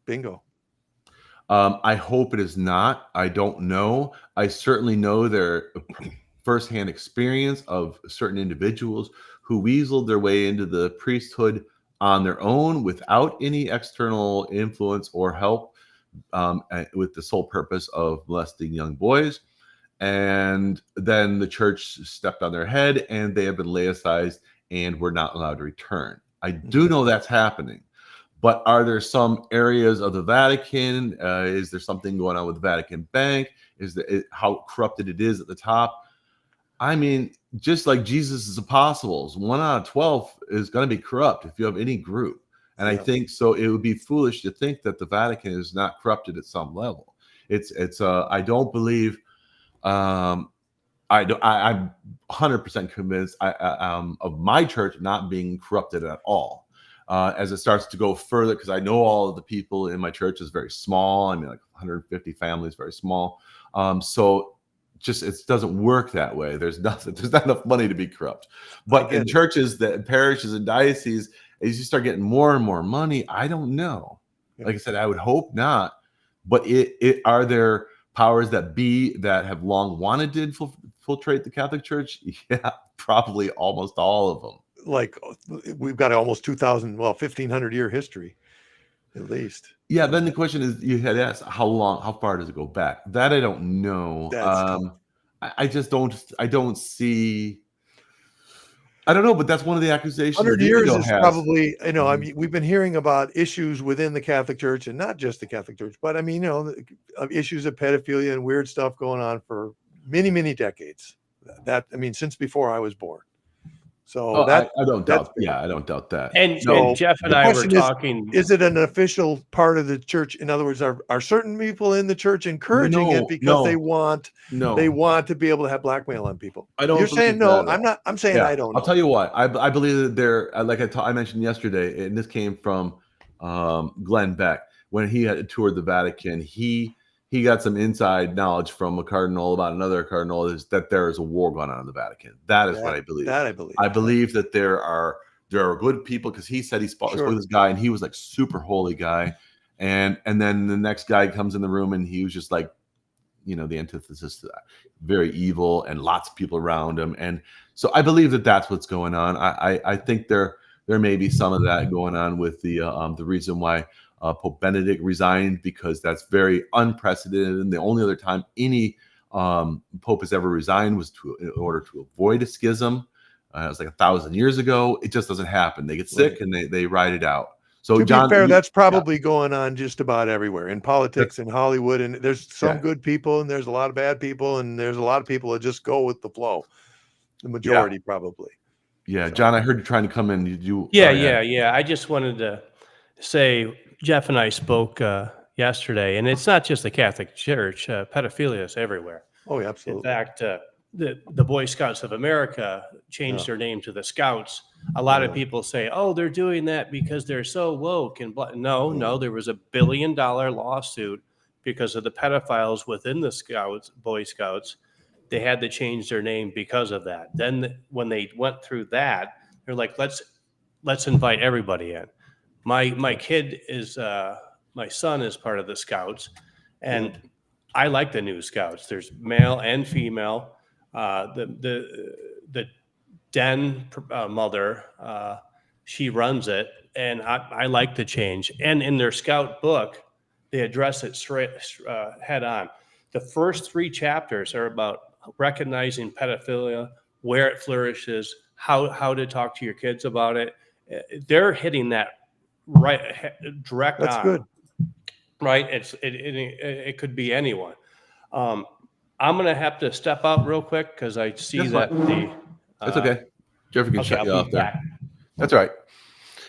Bingo. I hope it is not. I don't know. I certainly know their firsthand experience of certain individuals who weaseled their way into the priesthood on their own without any external influence or help, with the sole purpose of molesting young boys. And then the church stepped on their head and they have been laicized and were not allowed to return. I do know that's happening. But are there some areas of the Vatican? Is there something going on with the Vatican Bank? How corrupted it is at the top? I mean, just like Jesus' apostles, 1 out of 12 is going to be corrupt if you have any group. And I think so. It would be foolish to think that the Vatican is not corrupted at some level. I don't believe. I'm 100% convinced of my church not being corrupted at all. As it starts to go further, because I know all of the people in my church is very small. I mean, like 150 families, very small. So just it doesn't work that way. There's not enough money to be corrupt. But in churches, parishes and dioceses, as you start getting more and more money, I don't know. Like I said, I would hope not. But are there powers that be that have long wanted to infiltrate the Catholic Church? Yeah, probably almost all of them. Like, we've got almost 1,500 year history, at least. Yeah. Then the question is, you had asked how far does it go back? That I don't know. I just don't see. I don't know, but that's one of the accusations. 100 years is has. probably, I mean, we've been hearing about issues within the Catholic Church, and not just the Catholic Church, but I mean, issues of pedophilia and weird stuff going on for many, many decades. Since before I was born. So I don't doubt. Yeah, I don't doubt that. And Jeff and I were talking. Is it an official part of the church? In other words, are certain people in the church encouraging it because they want to be able to have blackmail on people? You're saying no. I'm not. I'm saying I don't know. I'll tell you what. I believe that there, like I mentioned yesterday, and this came from Glenn Beck when he had toured the Vatican. He got some inside knowledge from a cardinal about another cardinal, is that there is a war going on in the Vatican. That is what I believe. I believe that there are good people, because he said he spoke with this guy and he was like super holy guy, and then the next guy comes in the room and he was just like, the antithesis to that, very evil, and lots of people around him. And so I believe that that's what's going on. I think there may be some of that going on with the reason why Pope Benedict resigned, because that's very unprecedented. And the only other time any pope has ever resigned was in order to avoid a schism. It was like 1,000 years ago. It just doesn't happen. They get sick and they ride it out. So, to John, be fair, that's probably going on just about everywhere in politics and Hollywood. And there's some good people, and there's a lot of bad people, and there's a lot of people that just go with the flow. The majority, probably. Yeah, so. John, I heard you trying to come in. Yeah. I just wanted to say, Jeff and I spoke yesterday, and it's not just the Catholic Church. Pedophilia is everywhere. Oh, yeah, absolutely. In fact, the Boy Scouts of America changed their name to the Scouts. A lot of people say, "Oh, they're doing that because they're so woke." And no, there was $1 billion lawsuit because of the pedophiles within the Boy Scouts. They had to change their name because of that. Then when they went through that, they're like, let's invite everybody in. My kid is my son is part of the Scouts, and I like the new Scouts. There's male and female. The Den mother, She runs it, and I like the change. And in their scout book, they address it straight head on. The first 3 chapters are about recognizing pedophilia, where it flourishes, how to talk to your kids about it. They're hitting that right direct That's on. good. Right? It could be anyone. I'm gonna have to step out real quick because I see That's that the. That's okay. Jeffrey can Okay, shut I'll you be off there. back. That's all right.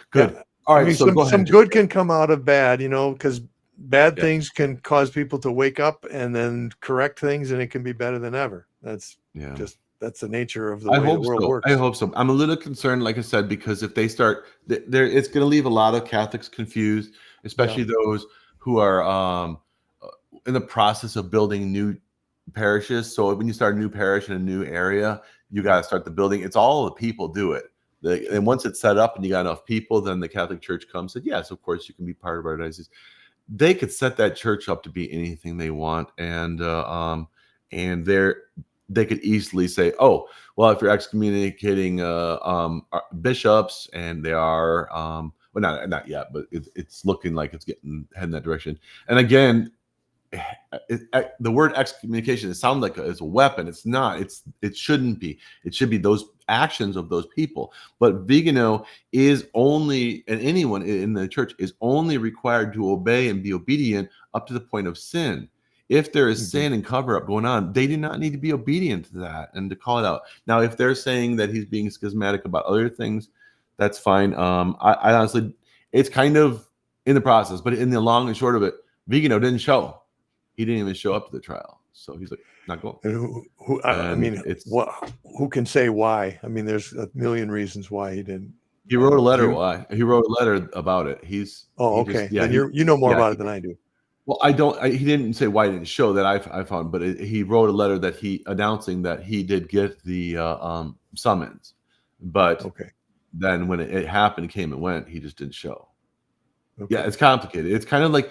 Good. Yeah. All I right. mean, So go some ahead. good can come out of bad, because bad Yeah. things can cause people to wake up and then correct things, and it can be better than ever. That's Yeah. that's the nature of the I way the hope world so. works. I hope so. I'm a little concerned, like I said, because if they start, there, it's going to leave a lot of Catholics confused, especially those who are in the process of building new parishes. So when you start a new parish in a new area, you got to start the building. It's all the people do it. And once it's set up and you got enough people, then the Catholic Church comes and yes, of course you can be part of our diocese. They could set that church up to be anything they want, and they could easily say, "Oh, well, if you're excommunicating bishops, and they are well, not yet, but it's looking like it's heading that direction." And again, the word excommunication, it sounds like it's a weapon. It's not. It shouldn't be. It should be those actions of those people. But Vigano is only, and anyone in the church is only required to obey and be obedient up to the point of sin. If there is sin and cover up going on, they do not need to be obedient to that and to call it out. Now, if they're saying that he's being schismatic about other things, that's fine. I honestly, it's kind of in the process, but in the long and short of it, Vigano didn't show. He didn't even show up to the trial, so he's like not going. And who can say why? I mean, there's a million reasons why he didn't. He wrote a letter. Why? He wrote a letter about it. Okay. Then you know more about it than I do. Well, I don't. He didn't say why he didn't show that I found, but he wrote a letter that he announcing that he did get the summons, but then when it happened, it came and went. He just didn't show. Okay. Yeah, it's complicated. It's kind of like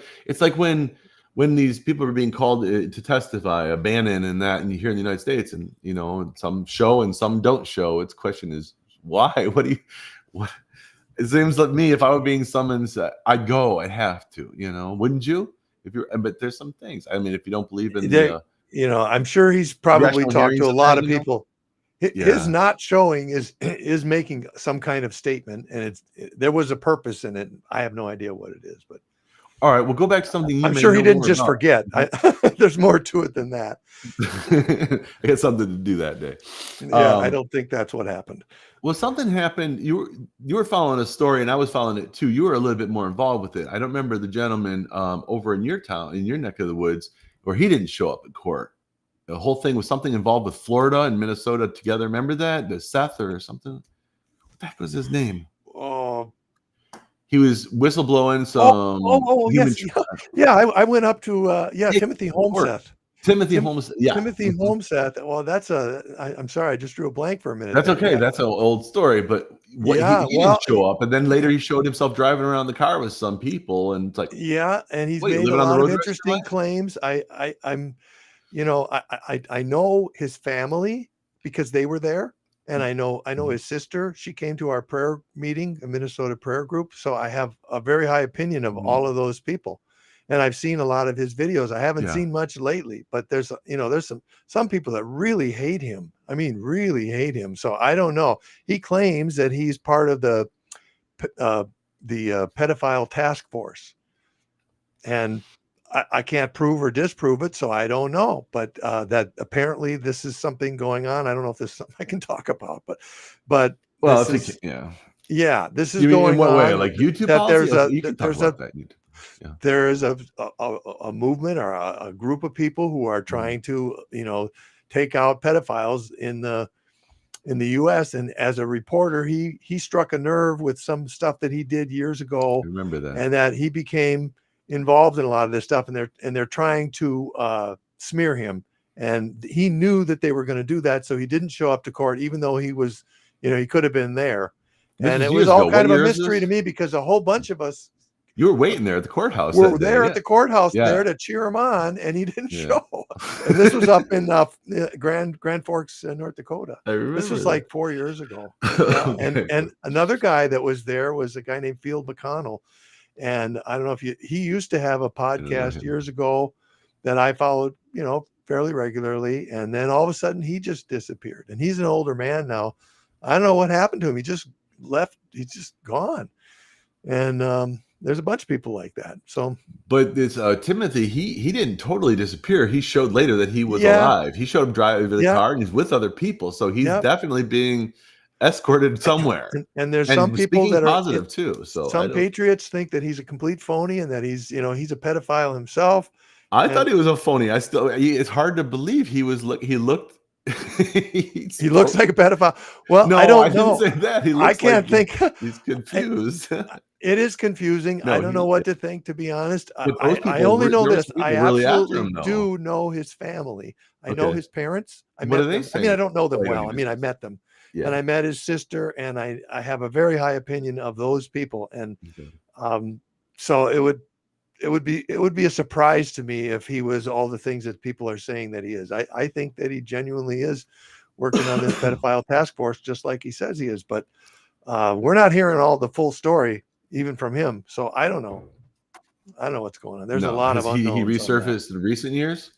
when these people are being called to testify, Bannon and that, and you hear in the United States, and some show and some don't show. Its question is why? What? It seems like me, if I were being summoned, I'd go. I'd have to, wouldn't you? But there's some things. I mean, if you don't believe in I'm sure he's probably talked to a lot of people. His not showing is making some kind of statement, and there was a purpose in it. I have no idea what it is, but. All right, we'll go back to something. I'm sure he didn't just forget. There's more to it than that. I had something to do that day. Yeah, I don't think that's what happened. Well, something happened. You were following a story, and I was following it too. You were a little bit more involved with it. I don't remember the gentleman over in your town, in your neck of the woods, where he didn't show up in court. The whole thing was something involved with Florida and Minnesota together. Remember that? The Seth or something? What the heck was his name? Oh. He was whistleblowing some. Yes. Yeah, I went up to Timothy Holmseth. Timothy Holmseth. Yeah. Timothy Holmseth. Well, I'm sorry, I just drew a blank for a minute. That's okay. That's an old story, but he didn't show up, and then later he showed himself driving around the car with some people, and it's like, and he's made a lot of interesting claims. I know his family because they were there. And I know his sister. She came to our prayer meeting, a Minnesota prayer group. So I have a very high opinion of all of those people. And I've seen a lot of his videos. I haven't seen much lately, but there's some people that really hate him. I mean, really hate him. So I don't know. He claims that he's part of the pedophile task force, and I can't prove or disprove it, so I don't know. But that apparently this is something going on. I don't know if this is something I can talk about, but well, this is going on. In what way? Like YouTube policy? There is a movement or a group of people who are trying to take out pedophiles in the U.S. And as a reporter, he struck a nerve with some stuff that he did years ago. I remember that, and that he became involved in a lot of this stuff, and they're trying to smear him, and he knew that they were going to do that, so he didn't show up to court, even though he was, he could have been there. And it was all kind of a mystery to me, because a whole bunch of us You were waiting there at the courthouse. were that day, there at the courthouse Yeah. there to cheer him on, and he didn't Yeah. show. And this was up in Grand Forks, North Dakota. I remember This was that. like 4 years ago. Yeah. Okay. And another guy that was there was a guy named Field McConnell. And I don't know if he used to have a podcast years ago that I followed, fairly regularly. And then all of a sudden he just disappeared, and he's an older man now. I don't know what happened to him. He just left. He's just gone. And there's a bunch of people like that. So, but this Timothy, he didn't totally disappear. He showed later that he was alive. He showed him driving the car, and he's with other people. So he's definitely being escorted somewhere. And there's some people that are positive too. So some patriots think that he's a complete phony and that he's a pedophile himself. I thought he was a phony. It's hard to believe he looked he looks like a pedophile. Well, no, I don't know. Didn't say that. I can't think. He's confused. It is confusing. No, I don't know what to think, to be honest. I people only know this. people I really after absolutely him, though. do know his family. I know his parents. What are they I saying? mean, I don't know them Oh, yeah, well. you I do. mean, I met them. Yeah. And I met his sister, and I have a very high opinion of those people. And so it would be a surprise to me if he was all the things that people are saying that he is. I think that he genuinely is working on this pedophile task force, just like he says he is. But we're not hearing all the full story, even from him. So I don't know. I don't know what's going on. There's a lot of unknowns. He resurfaced in recent years.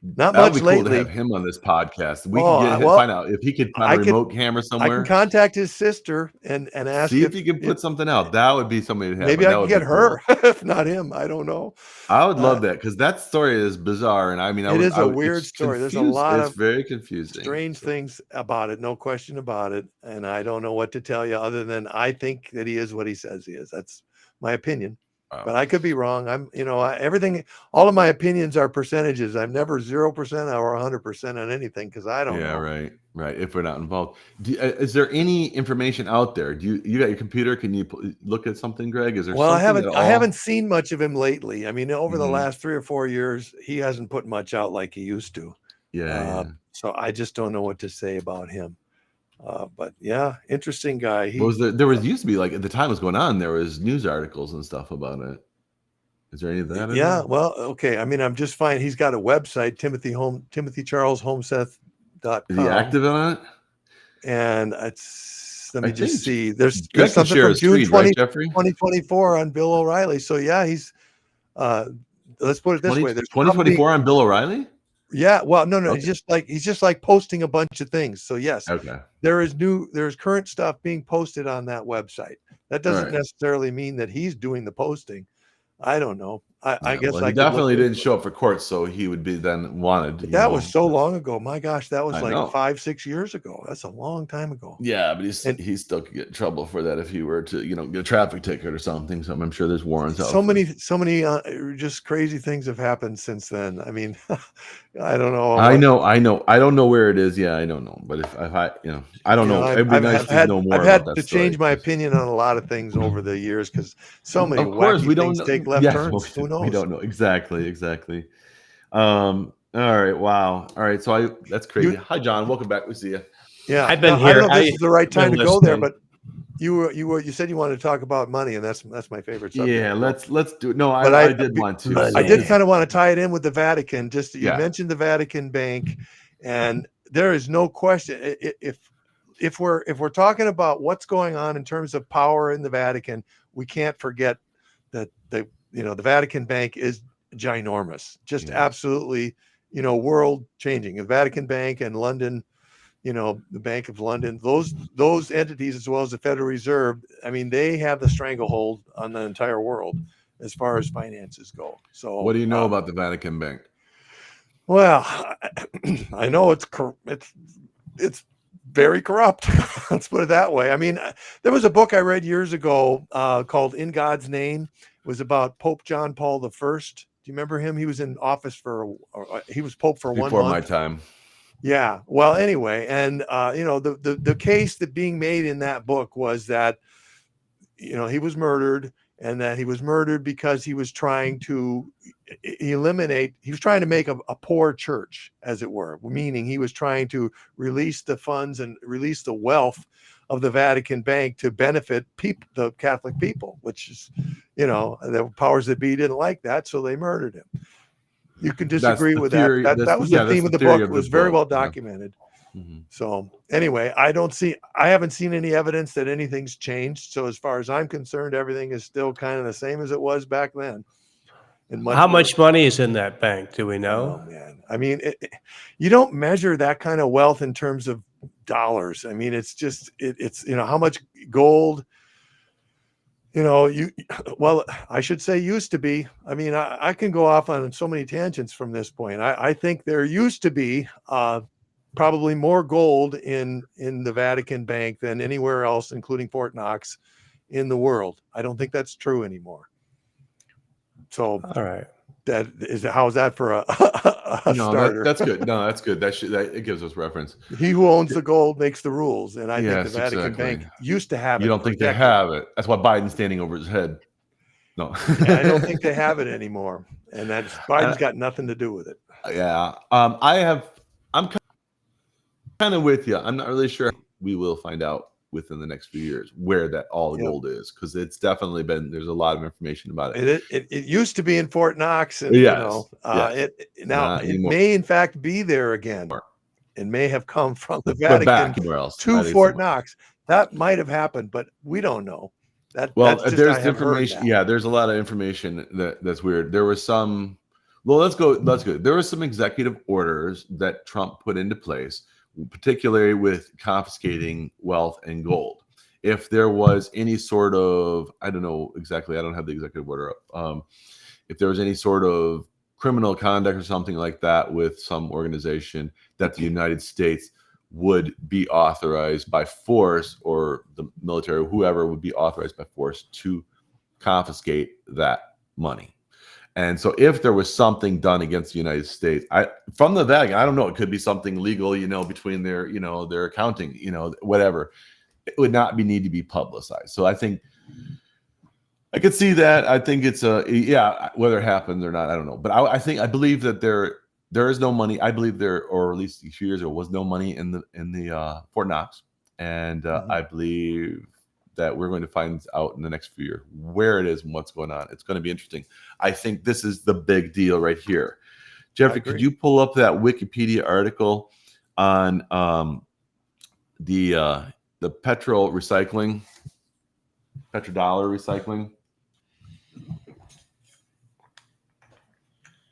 Not that much would be lately. Cool to have him on this podcast. We can find out if he could find a remote camera somewhere. I can contact his sister and ask if he can put something out. That would be somebody to have. Maybe I can get her, if not him. I don't know. I would love that, because that story is bizarre, and I mean, it is a weird story. There's a lot of very confusing, strange things about it. No question about it. And I don't know what to tell you other than I think that he is what he says he is. That's my opinion. But I could be wrong. I'm, everything, all of my opinions are percentages. I'm never 0% or 100% on anything, because I don't know. Yeah, right. If we're not involved, is there any information out there? Do you got your computer? Can you look at something, Greg? Is there? Well, something I haven't seen much of him lately. I mean, over the last 3 or 4 years, he hasn't put much out like he used to. Yeah. So I just don't know what to say about him. But yeah, interesting guy. There used to be, like, at the time it was going on, there was news articles and stuff about it. Is there any of that? Yeah. Well, okay. I mean, I'm just fine. He's got a website, TimothyCharlesHomeseth.com. Is he active on it? And let me just see. There's something from June 2024 on Bill O'Reilly. So yeah, he's let's put it this way. There's 2024 on Bill O'Reilly? Yeah, well, no, Okay. he's just like posting a bunch of things. So yes, okay, there's current stuff being posted on that website. That doesn't necessarily mean that he's doing the posting. I don't know. I guess he definitely didn't show up for court, so he would be then wanted. That was so long ago. My gosh, that was like know. 5-6 years ago. That's a long time ago. Yeah, but he still could get in trouble for that if he were to, get a traffic ticket or something. So I'm sure there's warrants out. So many just crazy things have happened since then. I mean, I don't know. I know. I don't know where it is. Yeah, I don't know. But if I, I don't know. It'd be nice to know more. I've had about to that story. change my opinion on a lot of things over the years, because so many Of course, wacky we don't things take left turns. Who knows? We don't know exactly. All right. Wow. All right. So that's crazy. Hi, John. Welcome back. We see you. Yeah, I've been here. I don't know if this is the right time to go there, listening. but you said you wanted to talk about money, and that's my favorite subject. Yeah, let's do it. No, But I did want to. I did kind of want to tie it in with the Vatican. You Yeah. mentioned the Vatican Bank, and there is no question if we're talking about what's going on in terms of power in the Vatican, we can't forget that the Vatican Bank is ginormous, just absolutely, world changing. The Vatican Bank and London, the Bank of London, those entities, as well as the Federal Reserve, I mean, they have the stranglehold on the entire world as far as finances go. So What do you know about the Vatican Bank? Well, I know it's very corrupt. Let's put it that way. I mean, there was a book I read years ago called In God's Name. It was about Pope John Paul I. Do you remember him? He was in office he was Pope for 1 month. Before my time. Yeah. Well, anyway, and the case that being made in that book was that he was murdered, and that he was murdered because he was trying to make a poor church, as it were, meaning he was trying to release the funds and release the wealth of the Vatican Bank to benefit the Catholic people, which is, the powers that be didn't like that, so they murdered him. You can disagree with theory, that. That was the theme of the book. It was very well documented. Mm-hmm. So anyway, I haven't seen any evidence that anything's changed. So as far as I'm concerned, everything is still kind of the same as it was back then. And How much money is in that bank? Do we know? Oh man, I mean, you don't measure that kind of wealth in terms of dollars. I mean, it's just it's how much gold. Well, I should say used to be. I mean, I can go off on so many tangents from this point. I think there used to be probably more gold in the Vatican Bank than anywhere else, including Fort Knox, in the world. I don't think that's true anymore. So, all right, how's that for a starter? That's good. No, that's good. It gives us reference. He who owns the gold makes the rules, and I think the Vatican exactly. Bank used to have it. You don't think they have it? That's why Biden's standing over his head. No, I don't think they have it anymore, and Biden's got nothing to do with it. Yeah, I'm kind of with you. I'm not really sure. We will find out within the next few years where that all the gold is, because it's definitely there's a lot of information about it. It used to be in Fort Knox, and it may in fact be there again. It may have come from the Vatican to Fort Knox. That might have happened, but we don't know. There's information. Yeah, there's a lot of information that's weird. There was some. Well, let's go. There were some executive orders that Trump put into place, particularly with confiscating wealth and gold. If there was any sort of, I don't know exactly, I don't have the executive order up. If there was any sort of criminal conduct or something like that with some organization, that the United States would be authorized by force, or the military, or whoever would be authorized by force to confiscate that money. And so if there was something done against the United States, from the Vatican, I don't know, it could be something legal, between their, their accounting, whatever. It would not need to be publicized. So I think I could see that. I think it's whether it happens or not, I don't know. But I believe that there is no money. I believe or at least a few years ago, was no money in the Fort Knox. And I believe that we're going to find out in the next few years where it is and what's going on. It's going to be interesting. I think this is the big deal right here. Jeffrey, could you pull up that Wikipedia article on the petrodollar recycling?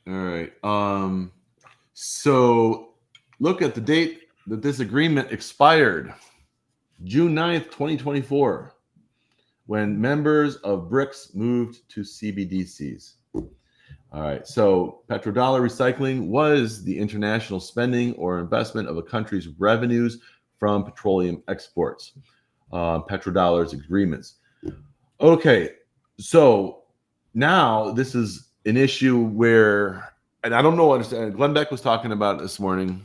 All right. So look at the date that this agreement expired. June 9th, 2024, when members of BRICS moved to CBDCs. All right, so petrodollar recycling was the international spending or investment of a country's revenues from petroleum exports, petrodollars agreements. Okay, so now this is an issue where, and I don't know, understand. Glenn Beck was talking about it this morning.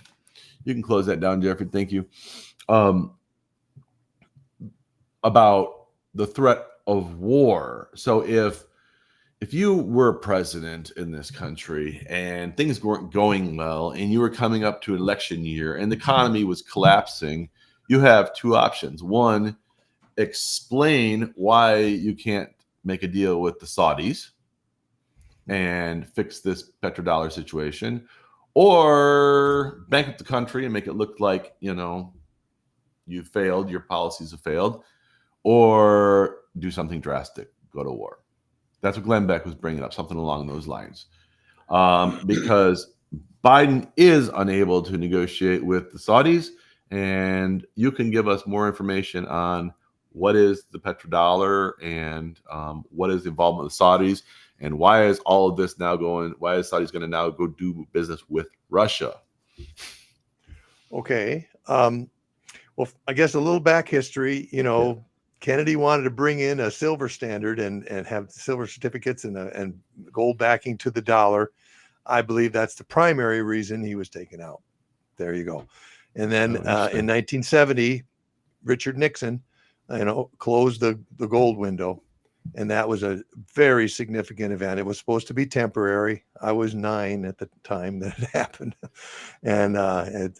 You can close that down, Jeffrey. Thank you. About the threat of war. So if you were president in this country and things weren't going well and you were coming up to election year and the economy was collapsing, you have two options. One, explain why you can't make a deal with the Saudis and fix this petrodollar situation, or bankrupt the country and make it look like, you failed, your policies have failed, or do something drastic, go to war. That's what Glenn Beck was bringing up, something along those lines. Because Biden is unable to negotiate with the Saudis, and you can give us more information on what is the petrodollar and what is the involvement of the Saudis, and why is all of this now why is Saudis going to now go do business with Russia? Okay. Well, I guess a little back history, Kennedy wanted to bring in a silver standard and have silver certificates and gold backing to the dollar. I believe that's the primary reason he was taken out. There you go. And then in 1970, Richard Nixon, closed the gold window, And that was a very significant event. It was supposed to be temporary. I was 9 at the time that it happened, and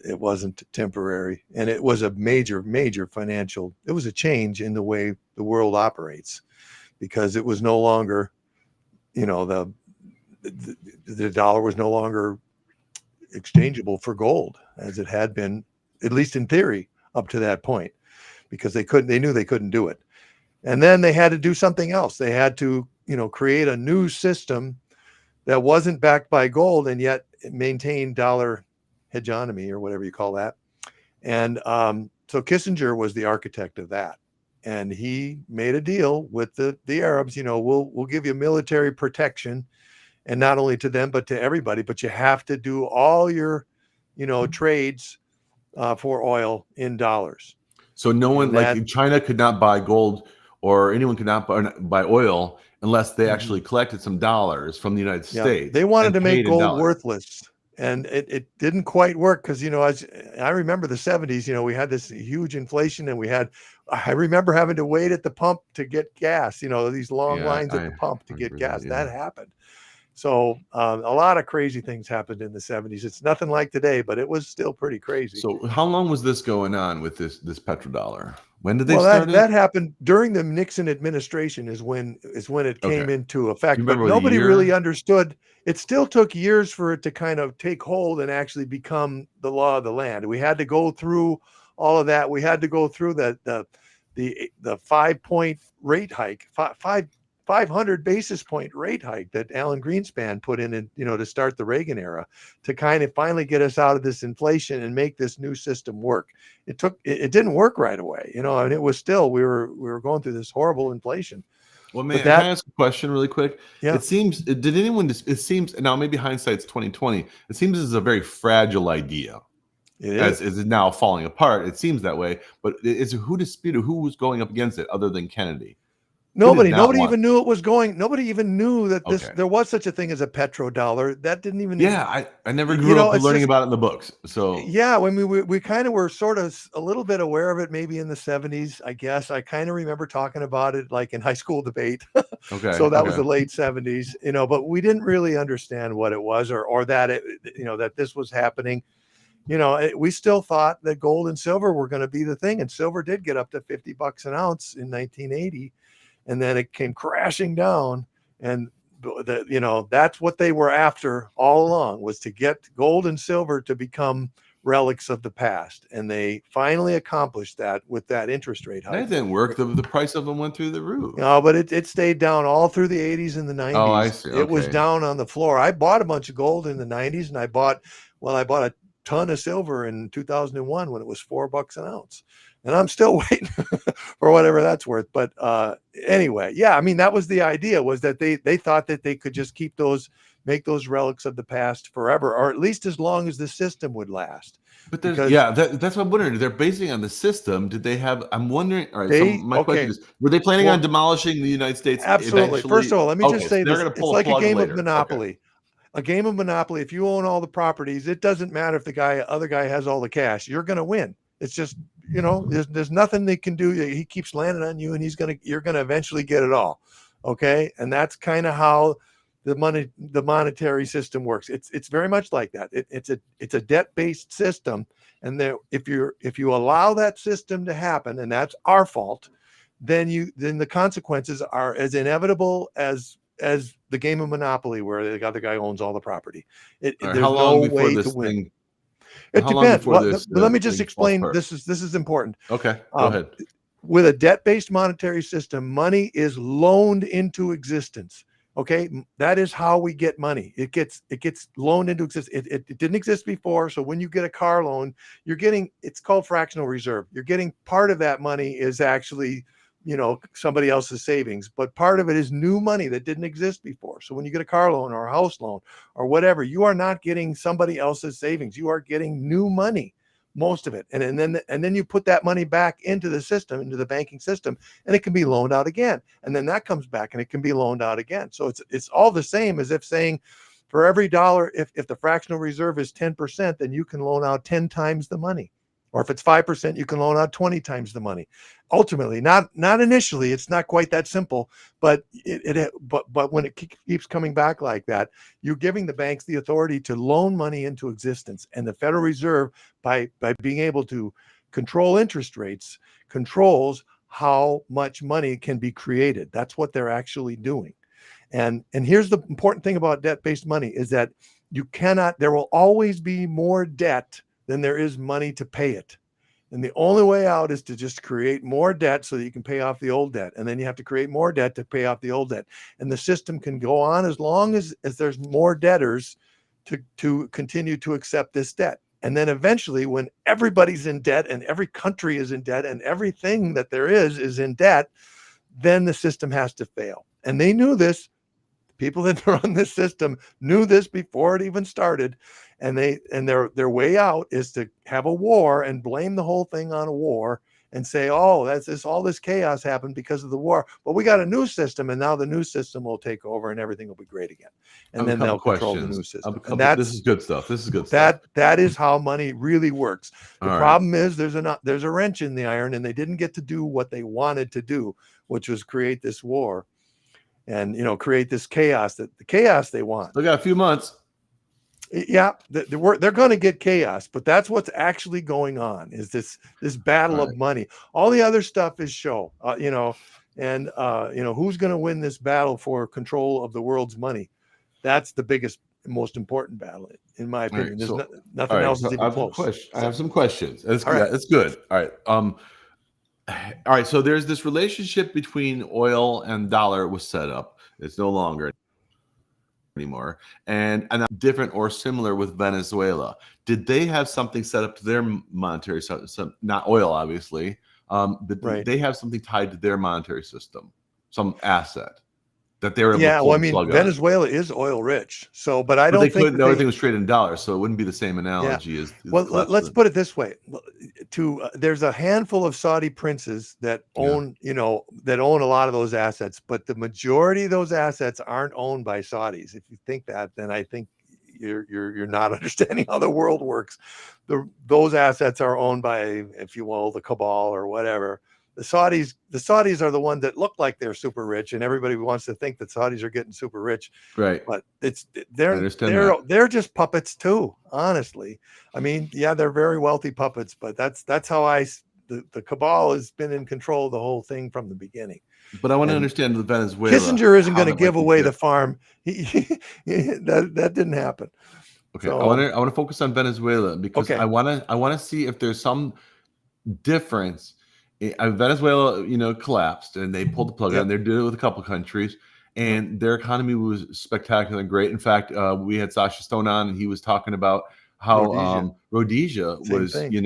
it wasn't temporary. And it was a major, major financial. It was a change in the way the world operates, because it was no longer, the dollar was no longer exchangeable for gold as it had been, at least in theory, up to that point, because they knew they couldn't do it. And then they had to do something else. They had to, create a new system that wasn't backed by gold and yet maintained dollar hegemony, or whatever you call that. And so Kissinger was the architect of that. And he made a deal with the Arabs. We'll give you military protection, and not only to them, but to everybody. But you have to do all your, trades for oil in dollars. So no one, like China, could not buy gold, or anyone could not buy oil unless they actually collected some dollars from the United States. They wanted to make gold worthless. And it didn't quite work, because, as I remember the 70s, we had this huge inflation, and I remember having to wait at the pump to get gas, these long lines at the pump to get gas. That happened. So a lot of crazy things happened in the 70s. It's nothing like today, but it was still pretty crazy. So how long was this going on with this petrodollar? When did they start it? That happened during the Nixon administration is when it came into effect. But nobody really understood. It still took years for it to kind of take hold and actually become the law of the land. We had to go through all of that. We had to go through the 5-point rate hike, 500 basis point rate hike that Alan Greenspan put in, to start the Reagan era, to kind of finally get us out of this inflation and make this new system work. It didn't work right away, and it was still, we were going through this horrible inflation. Well, man, can I ask a question really quick? Yeah. It seems, now maybe hindsight's 2020. It seems it's a very fragile idea. It is. As it's now falling apart. It seems that way. But who disputed who was going up against it other than Kennedy? Nobody even knew it was going. Nobody even knew that there was such a thing as a petrodollar. That didn't even. Yeah, I never grew up learning about it in the books. So yeah, when we kind of were sort of a little bit aware of it, maybe in the 70s, I guess. I kind of remember talking about it like in high school debate. Okay. So that was the late 70s, but we didn't really understand what it was, or that it, that this was happening. We still thought that gold and silver were going to be the thing, and silver did get up to $50 an ounce in 1980. And then it came crashing down, and that's what they were after all along, was to get gold and silver to become relics of the past. And they finally accomplished that with that interest rate hike. That didn't work. The price of them went through the roof. No, but it stayed down all through the 80s and the 90s. Oh, I see. It was down on the floor. I bought a bunch of gold in the 90s, and I bought a ton of silver in 2001 when it was $4 an ounce. And I'm still waiting for whatever that's worth. But anyway, yeah, I mean, that was the idea, was that they thought that they could just make those relics of the past forever, or at least as long as the system would last. But that's what I'm wondering. They're basing on the system. Did they have? I'm wondering. All right. So my question is: were they planning on demolishing the United States? Absolutely. Eventually? First of all, let me just say this: it's like a game of Monopoly. Okay. A game of Monopoly. If you own all the properties, it doesn't matter if the other guy has all the cash. You're going to win. It's just, there's nothing they can do. He keeps landing on you, and you're going to eventually get it all. Okay. And that's kind of how the monetary system works. It's very much like that. It's a debt-based system. And if you allow that system to happen, and that's our fault, then the consequences are as inevitable as the game of Monopoly, where the other guy owns all the property. There's no way to win. It depends. Let me just explain. This is important. Okay, go ahead. With a debt-based monetary system, money is loaned into existence. Okay, that is how we get money. It gets loaned into existence. It didn't exist before. So when you get a car loan, it's called fractional reserve. You're getting part of that money is actually somebody else's savings, but part of it is new money that didn't exist before. So when you get a car loan or a house loan or whatever, you are not getting somebody else's savings. You are getting new money, most of it. And then you put that money back into the system, into the banking system, and it can be loaned out again. And then that comes back and it can be loaned out again. So it's all the same as if saying, for every dollar, if the fractional reserve is 10%, then you can loan out 10 times the money. Or if it's 5%, you can loan out 20 times the money. Ultimately, not initially, it's not quite that simple, but but when it keeps coming back like that, you're giving the banks the authority to loan money into existence. And the Federal Reserve, by being able to control interest rates, controls how much money can be created. That's what they're actually doing. And here's the important thing about debt-based money is that there will always be more debt than there is money to pay it. And the only way out is to just create more debt so that you can pay off the old debt. And then you have to create more debt to pay off the old debt. And the system can go on as long as there's more debtors to continue to accept this debt. And then eventually, when everybody's in debt and every country is in debt and everything that there is in debt, then the system has to fail. And they knew this. People that run this system knew this before it even started, and their way out is to have a war and blame the whole thing on a war and say, "Oh, all this chaos happened because of the war." But we got a new system, and now the new system will take over, and everything will be great again. And then they'll control the new system. And this is good stuff. This is good stuff. That is how money really works. The problem is there's a wrench in the iron, and they didn't get to do what they wanted to do, which was create this war. And create this chaos, the chaos they want. They got a few months. Yeah, they're going to get chaos, but that's what's actually going on is this battle of money. All the other stuff is show, and who's going to win this battle for control of the world's money? That's the biggest, most important battle, in my opinion. There's nothing else is even close. I have some questions. That's good. All right. So there's this relationship between oil and dollar was set up. It's no longer anymore. And different or similar with Venezuela. Did they have something set up to their monetary system? Not oil, obviously. But did they have something tied to their monetary system? Some asset that they were able to pull the plug on? Venezuela is oil rich. So, but I don't think everything was traded in dollars, so it wouldn't be the same analogy as well, let's put it this way. There's a handful of Saudi princes that own, that own a lot of those assets, but the majority of those assets aren't owned by Saudis. If you think that, then I think you're not understanding how the world works. Those assets are owned by, if you will, the cabal or whatever. The Saudis are the ones that look like they're super rich, and everybody wants to think that Saudis are getting super rich. Right. But they're just puppets too, honestly. I mean, yeah, they're very wealthy puppets, but that's how the cabal has been in control of the whole thing from the beginning. But I want to understand the Venezuela. Kissinger isn't going to give away the farm. That didn't happen. Okay. So, I want to focus on Venezuela because I want to see if there's some difference. Venezuela, collapsed and they pulled the plug on. They're doing it with a couple of countries, and their economy was spectacular and great. In fact, we had Sasha Stone on, and he was talking about how Rhodesia was, because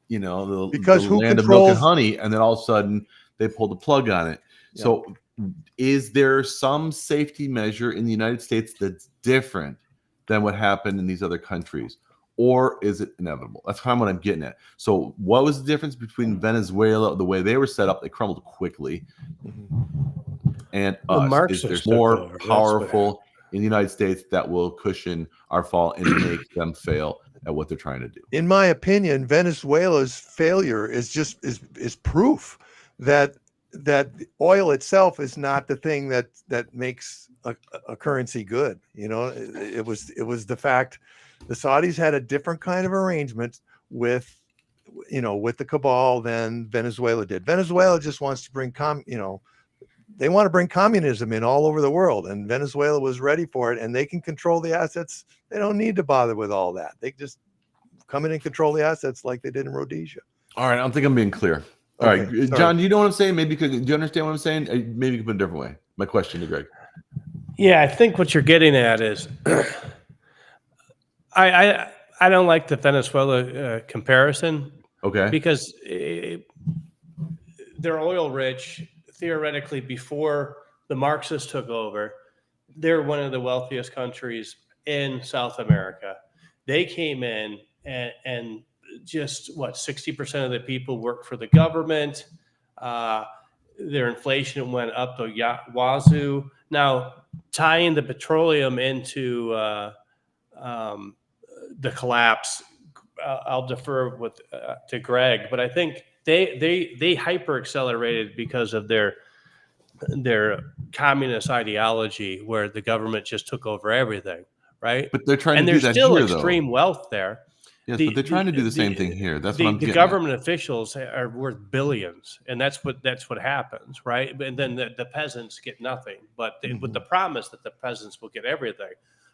the land of milk and honey, and then all of a sudden they pulled the plug on it. Yeah. So, is there some safety measure in the United States that's different than what happened in these other countries? Or is it inevitable? That's kind of what I'm getting at. So what was the difference between Venezuela, the way they were set up, they crumbled quickly, and us? Is there more powerful in the United States that will cushion our fall and make them fail at what they're trying to do? In my opinion, Venezuela's failure is proof that oil itself is not the thing that makes a currency good. It was the fact the Saudis had a different kind of arrangement with the cabal than Venezuela did. Venezuela just wants to bring they want to bring communism in all over the world, and Venezuela was ready for it, and they can control the assets. They don't need to bother with all that. They just come in and control the assets like they did in Rhodesia. All right, I don't think I'm being clear. All right, sorry. John, do you know what I'm saying? Do you understand what I'm saying? Maybe you can put it a different way. My question to Greg. Yeah, I think what you're getting at is I don't like the Venezuela comparison. Okay. Because they're oil rich. Theoretically, before the Marxists took over, they're one of the wealthiest countries in South America. They came in and just 60% of the people work for the government. Their inflation went up to wazoo. Now, tying the petroleum into the collapse I'll defer with to Greg, but I think they hyper accelerated because of their communist ideology, where the government just took over everything, right? But they're trying And to do there's that still here, though. extreme wealth there. Yes, but they're trying to do the same thing here. That's what I'm the getting government officials are worth billions, and that's what happens, right? And then the peasants get nothing, but with the promise that the peasants will get everything.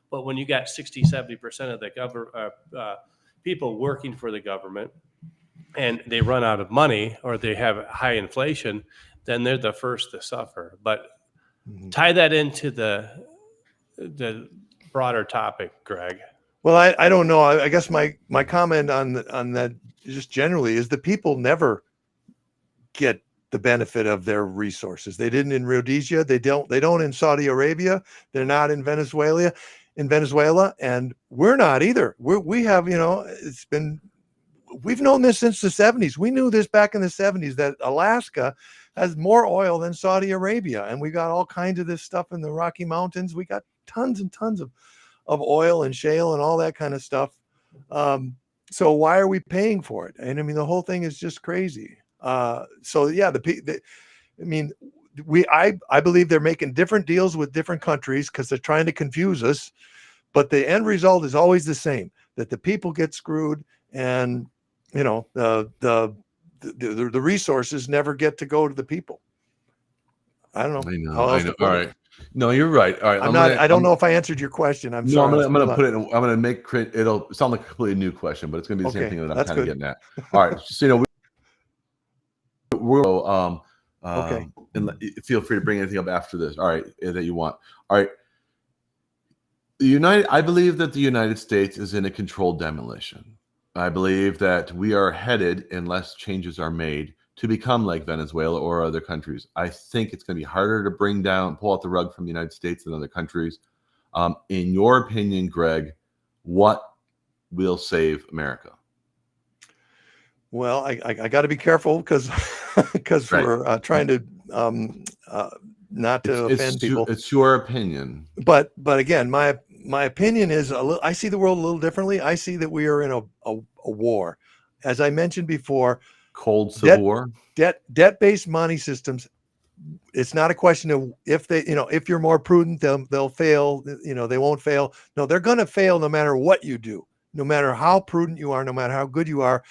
But when you got 60-70% of the people working for the government, and they run out of money or they have high inflation, then they're the first to suffer. But tie that into the broader topic, Greg. Well, I don't know. I guess my comment on that just generally is the people never get the benefit of their resources. They didn't in Rhodesia. They don't in Saudi Arabia. They're not in Venezuela, and we're not either. We have, we've known this since the 70s. We knew this back in the 70s that Alaska has more oil than Saudi Arabia, and we got all kinds of this stuff in the Rocky Mountains. We got tons and tons of oil and shale and all that kind of stuff. So why are we paying for it? And I mean, the whole thing is just crazy. So yeah, I believe they're making different deals with different countries because they're trying to confuse us. But the end result is always the same: that the people get screwed, and the resources never get to go to the people. I don't know. I know. All right. No, you're right. All right. I don't know if I answered your question. I'm sorry. I'm going to put it. I'm going to make it'll sound like a completely new question, but it's going to be the same thing that I'm kind of getting at. All right. So we'll okay. And feel free to bring anything up after this. All right, that you want. All right. I believe that the United States is in a controlled demolition. I believe that we are headed, unless changes are made, to become like Venezuela or other countries. I think it's going to be harder to pull out the rug from the United States than other countries. In your opinion, Greg, what will save America? Well, I got to be careful because right. We're trying to not to offend people. It's your opinion. But again, my opinion is I see the world a little differently. I see that we are in a war. As I mentioned before, Cold Civil War, debt-based money systems. It's not a question of if if you're more prudent, they'll fail. They won't fail. No, they're going to fail no matter what you do, no matter how prudent you are, no matter how good you are.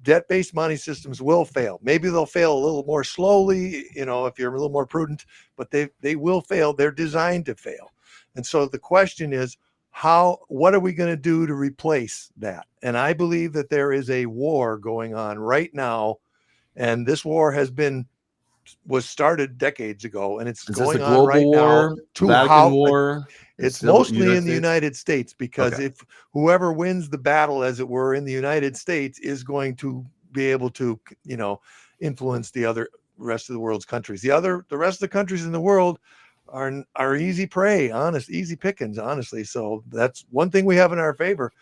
Debt-based money systems will fail. Maybe they'll fail a little more slowly, if you're a little more prudent, but they will fail. They're designed to fail. And so the question is, what are we going to do to replace that? And I believe that there is a war going on right now, and this war was started decdecades ago, and it's going on right now. Vatican war. It's mostly in the United States, because if whoever wins the battle, as it were, in the United States is going to be able to, influence the rest of the world's countries. The rest of the countries in the world are easy prey, easy pickings, honestly. So that's one thing we have in our favor.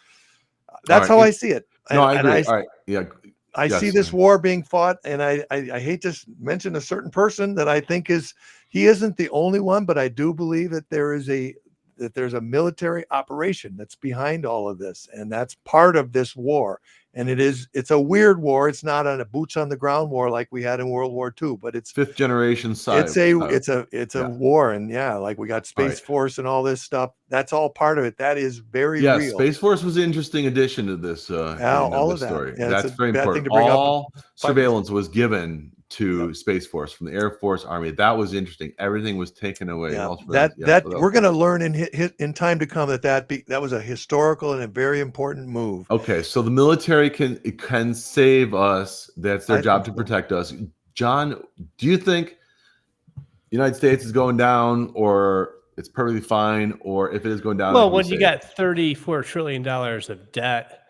That's how I see it. No, I agree. All right. Yeah. I see this war being fought, and I hate to mention a certain person that I think he isn't the only one, but I do believe that there's a military operation that's behind all of this, and that's part of this war. And it's a weird war. It's not a boots on the ground war like we had in World War II, but it's fifth generation side. It's a war, and like we got Space Force and all this stuff. That's all part of it. That is very real. Space Force was an interesting addition to this. All of that. Story. Yeah, that's very important. All surveillance was given to Space Force from the Air Force, Army. That was interesting. Everything was taken away. Yeah. We're going to learn in time to come that was a historical and a very important move. Okay, so the military can save us. That's their job to protect us. John, do you think the United States is going down, or it's perfectly fine, or if it is going down? Well, when you got $34 trillion of debt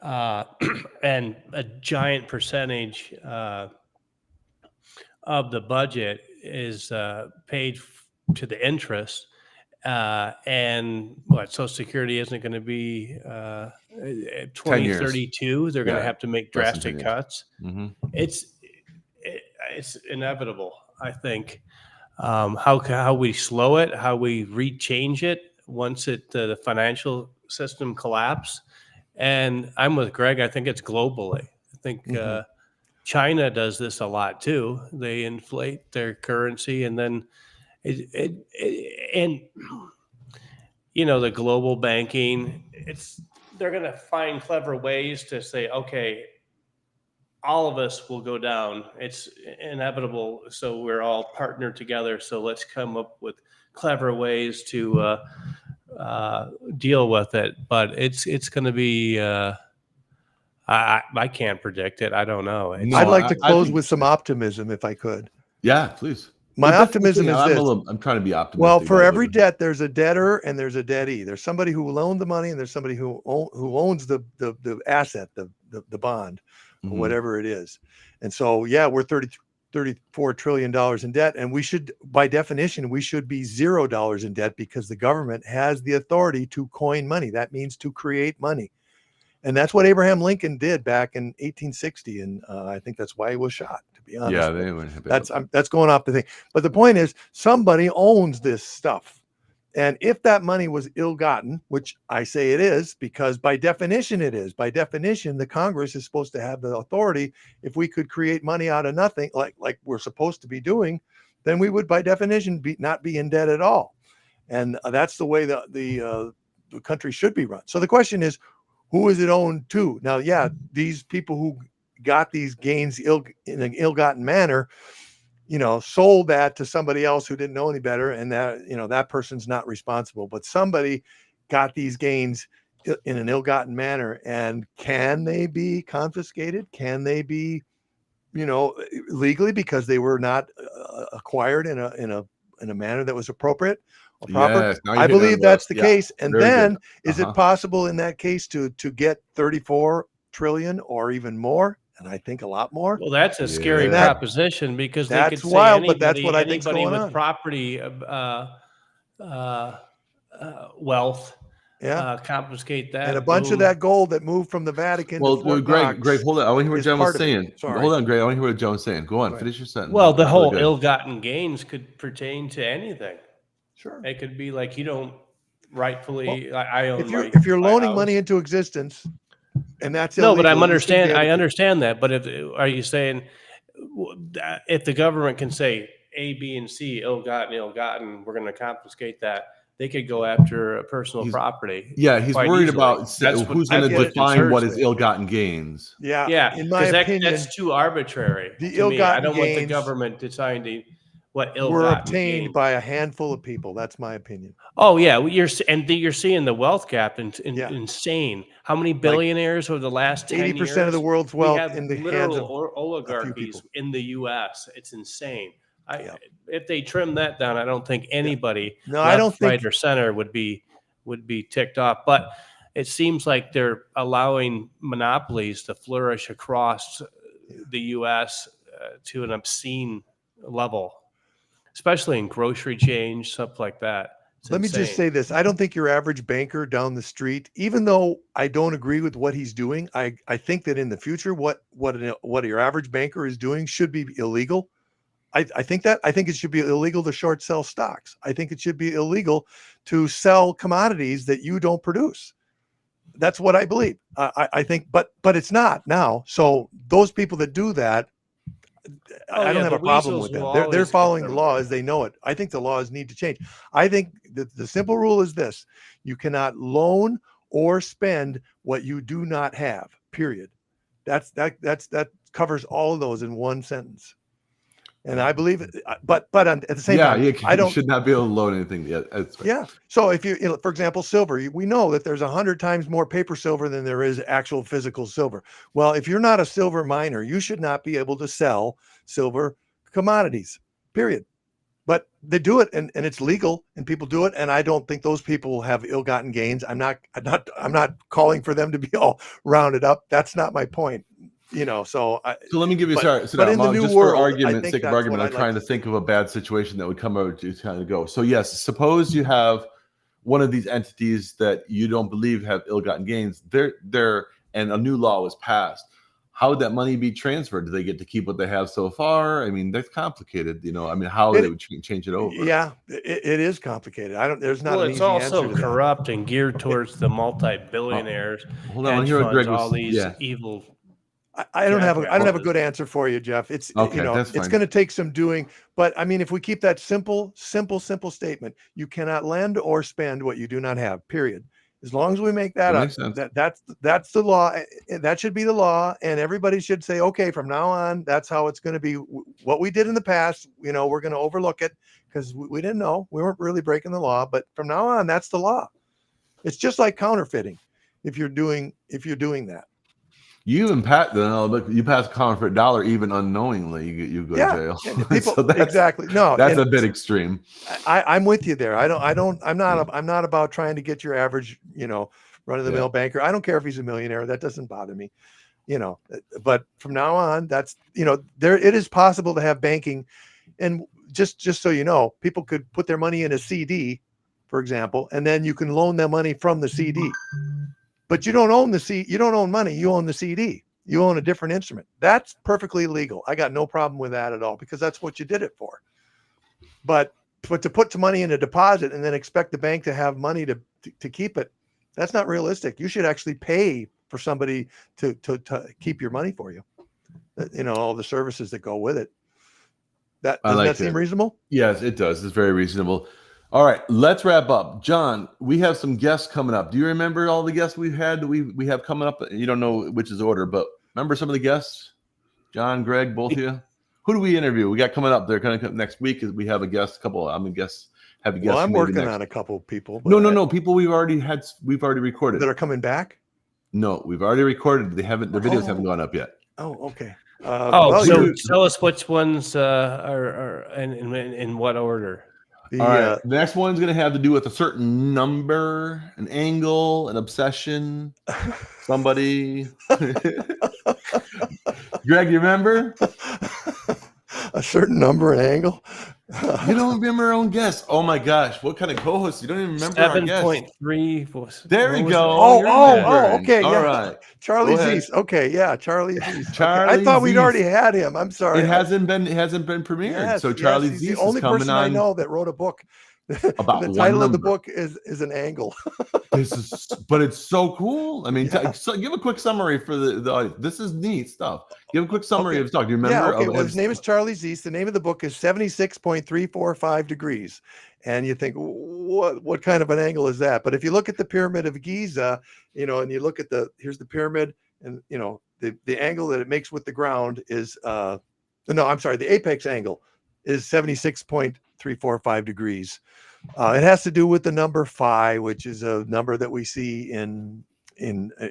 and a giant percentage of the budget is paid to the interest, and Social Security isn't going to be 2032. They're going to have to make drastic cuts. Mm-hmm. It's inevitable, I think. How we slow it, how we rechange it once the financial system collapse, And I'm with Greg. I think it's globally. I think China does this a lot too. They inflate their currency, and then and the global banking. They're going to find clever ways to say, okay, all of us will go down. It's inevitable. So we're all partnered together. So let's come up with clever ways to deal with it. But it's going to be. I can't predict it. I don't know. I'd like to close with some optimism, if I could. Yeah, please. My optimism is this. I'm trying to be optimistic. Well, for every debt, there's a debtor and there's a debtee. There's somebody who loaned the money and there's somebody who owns the asset, the bond, or whatever it is. And so, yeah, we're $34 trillion in debt, and we should, by definition, we should be $0 in debt because the government has the authority to coin money. That means to create money. And that's what Abraham Lincoln did back in 1860. And I think that's why he was shot, to be honest. Yeah, that's going off the thing. But the point is, somebody owns this stuff. And if that money was ill-gotten, which I say it is, because by definition it is. By definition, the Congress is supposed to have the authority. If we could create money out of nothing, like we're supposed to be doing, then we would, by definition, not be in debt at all. And that's the way the country should be run. So the question is, who is it owned to? Now, yeah, these people who got these gains in an ill-gotten manner, sold that to somebody else who didn't know any better, and that person's not responsible. But somebody got these gains in an ill-gotten manner, and can they be confiscated? Can they be, legally, because they were not acquired in a manner that was appropriate? Proper. Yes, I believe that's the case. And then is it possible in that case to get 34 trillion or even more? And I think a lot more. Well, that's a scary proposition, because they could say wild, but that's what I think's going with on. Property wealth, confiscate that. And a bunch of that gold that moved from the Vatican. Well, to Fort Greg, hold on. I want to hear what John was saying. Sorry. Hold on, Greg. I want to hear what John was saying. Go on, finish your sentence. Well, the whole ill-gotten gains could pertain to anything. Sure. It could be like you don't rightfully. I own. If you're loaning money into existence, and that's illegal, no, but I understand that. But are you saying if the government can say A, B, and C, ill-gotten, we're going to confiscate that? They could go after personal property. Yeah, he's worried about who's going to define what is ill-gotten gains. Yeah. In my opinion, that's too arbitrary. The ill-gotten gains, I don't want the government deciding what ill-gotten were obtained gains. by a handful of people. That's my opinion. Oh yeah, you're seeing the wealth gap insane. How many billionaires over the last 10 years? 80% of the world's wealth in the hands of oligarchies in the U.S. It's insane. If they trim that down, I don't think anybody, right or center, would be ticked off. But it seems like they're allowing monopolies to flourish across the U.S. To an obscene level, especially in grocery chains, stuff like that. Let me just say this. I don't think your average banker down the street, even though I don't agree with what he's doing, I think that in the future, what your average banker is doing should be illegal. I think it should be illegal to short sell stocks. I think it should be illegal to sell commodities that you don't produce. That's what I believe. I think, but it's not now. So those people that do that, I don't have a problem with that. They're following the law as they know it. I think the laws need to change. I think the simple rule is this: you cannot loan or spend what you do not have. Period. That covers all of those in one sentence. And I believe it, but at the same time, you should not be able to loan anything yet. Yeah. So if for example, silver, we know that there's 100 times more paper silver than there is actual physical silver. Well, if you're not a silver miner, you should not be able to sell silver commodities, period. But they do it, and it's legal, and people do it. And I don't think those people have ill-gotten gains. I'm not calling for them to be all rounded up. That's not my point. So let me give you just for argument's sake of argument, I'm trying to think of a bad situation that would come out to kind of go. So yes, suppose you have one of these entities that you don't believe have ill-gotten gains. And a new law was passed. how would that money be transferred? Do they get to keep what they have so far? I mean, that's complicated. I mean, how they would change it over. Yeah, it is complicated. There's not Well, an it's easy also answer to that. corrupt and geared towards the multi-billionaires, Hold on, I wanna hedge hear what funds, Greg all was. these Yeah. evil. I don't have a jackasses. good answer for you, Jeff. It's Okay, that's it's fine. going to take some doing, but I mean, if we keep that simple statement, you cannot lend or spend what you do not have. Period. As long as we make that That up, makes sense. that's the law. That should be the law, and everybody should say, okay, from now on, that's how it's going to be. What we did in the past, we're going to overlook it because we didn't know, we weren't really breaking the law, but from now on, that's the law. It's just like counterfeiting. If you're doing that. You and Pat, you pass a counterfeit dollar even unknowingly, you go to jail. And people, So exactly. No, that's a bit extreme. I'm with you there. I'm not about trying to get your average, run of the mill banker. I don't care if he's a millionaire. That doesn't bother me, but from now on, that's, it is possible to have banking. And just so you know, people could put their money in a CD, for example, and then you can loan them money from the CD. But you don't own you don't own money, you own the CD. You own a different instrument. That's perfectly legal. I got no problem with that at all because that's what you did it for. But to put some money in a deposit and then expect the bank to have money to keep it, that's not realistic. You should actually pay for somebody to keep your money for you. All the services that go with it. Does that seem reasonable? Yes, it does. It's very reasonable. All right, let's wrap up. John, we have some guests coming up. Do you remember all the guests we've had? We have coming up. You don't know which is the order, but remember some of the guests? John, Greg, both of you. Who do we interview? We got coming up. They're going to come next week. We have a guest. I'm guess. Have a guest. Well, I'm working on a couple of people. No. People we've already recorded that are coming back. No, we've already recorded. They haven't. The videos haven't gone up yet. Oh, okay. So tell us which ones are in what order. All right. The next one's going to have to do with a certain number, an angle, an obsession, somebody. Greg, you remember? A certain number, an angle. You don't remember our own guest. Oh my gosh. What kind of co-host? You don't even remember our guest. 7.3. There we go. Okay. All yeah. right. Charlie Zeese. Okay, yeah, Charlie Zeese. Charlie I thought we'd Zeese. already had him. I'm sorry. It hasn't been premiered. Yes, so Charlie he's Zeese the only is coming person on. I know that wrote a book. About the one title of the number. book is an angle. But it's so cool. I mean, so give a quick summary for the audience. This is neat stuff. Give a quick summary of his talk. Do you remember? Yeah, okay. Well, his name is Charlie Zeese. The name of the book is 76.345 degrees. And you think, what kind of an angle is that? But if you look at the Pyramid of Giza, and you look at here's the pyramid, and the angle that it makes with the ground is the apex angle is 76.345 degrees. It has to do with the number phi, which is a number that we see in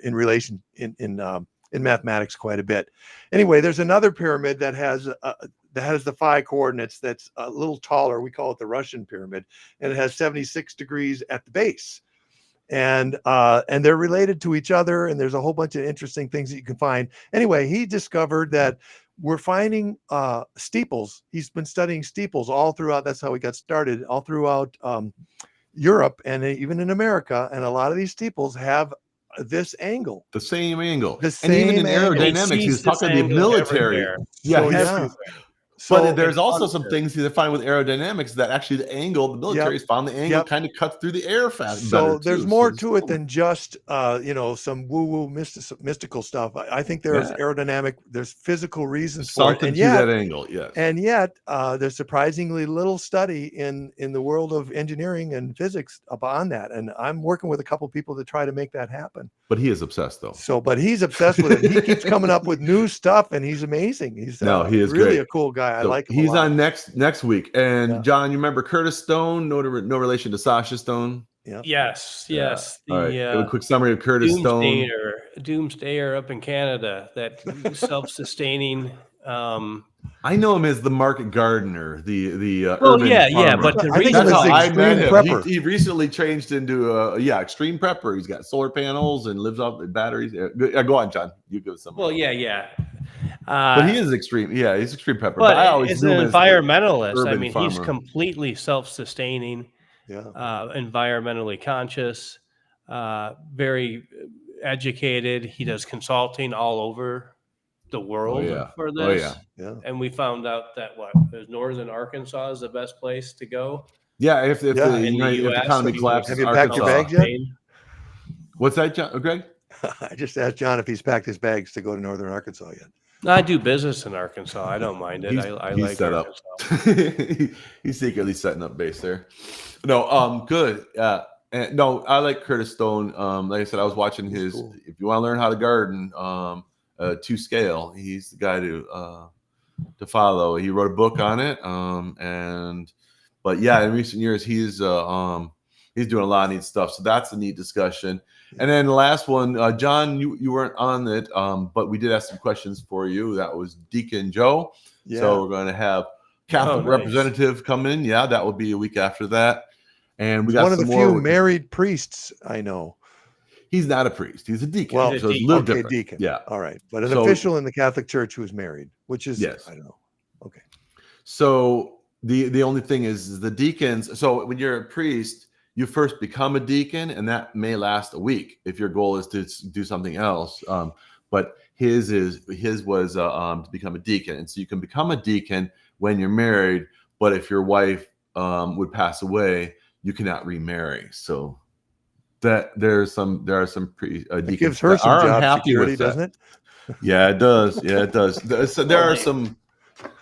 relation in mathematics quite a bit. Anyway, there's another pyramid that has the phi coordinates that's a little taller. We call it the Russian pyramid, and it has 76 degrees at the base. And they're related to each other, and there's a whole bunch of interesting things that you can find. Anyway, he discovered that we're finding steeples. He's been studying steeples all throughout. That's how he got started, all throughout Europe and even in America. And a lot of these steeples have this angle, the same angle, and even in aerodynamics, he's talking the military. Yeah, But there's also some things you find with aerodynamics that actually the angle, the military has found the angle kind of cuts through the air fast. So there's more to it than just some woo-woo mystical stuff. I think there's there's physical reasons for it. And to that angle, yes. And yet there's surprisingly little study in the world of engineering and physics upon that. And I'm working with a couple people to try to make that happen. But he is obsessed though. But he's obsessed with it. He keeps coming up with new stuff, and he's amazing. He is really great. A cool guy. I like him. He's on next week. And John, you remember Curtis Stone? No relation to Sasha Stone. Yeah. Yes. All right. Give a quick summary of Curtis Stone. Doomsdayer up in Canada. That self-sustaining. I know him as the Market Gardener, the urban farmer. But the reason that's how I met him. Prepper. He recently changed into extreme prepper. He's got solar panels and lives off the batteries. Go on, John. You give us some. Well, yeah. But he is extreme. Yeah, he's extreme prepper. But I always as an environmentalist, I mean, farmer. he's completely self-sustaining, environmentally conscious, very educated. He does consulting all over the world yeah. for Oh, this. yeah. Yeah. And we found out that northern Arkansas is the best place to go Yeah, if Yeah. the in the if the U.S. economy If you collapses, Have you packed your Arkansas. bags yet? What's that, John? Greg? I just asked John if he's packed his bags to go to northern Arkansas yet. I do business in Arkansas. I don't mind it. I He's like set Arkansas. up. He's secretly setting up base there. No, good. And no, I like Curtis Stone. Like I said, I was watching He's his. cool. If you want to learn how to garden, to scale, he's the guy to follow. He wrote a book on it. But yeah, in recent years, he's doing a lot of neat stuff. So that's a neat discussion. And then the last one, John, you weren't on it, but we did ask some questions for you. That was Deacon Joe. Yeah. So we're going to have Catholic nice. representative come in. Yeah, that will be a week after that. And we He's got one of the some few more. married priests I know. He's not a priest. He's a deacon. Well, He's a so it's a little Okay, different. deacon. Yeah. All right. But an So- official in the Catholic Church who is married, which is, Yes. I don't know. Okay. So the only thing is the deacons. So when you're a priest, you first become a deacon, and that may last a week if your goal is to do something else. But his was to become a deacon, and so you can become a deacon when you're married. But if your wife would pass away, you cannot remarry. So that there are some deacons It gives her that some are job unhappy security, with that. doesn't it? Yeah, it does. Yeah, it does. So there are some,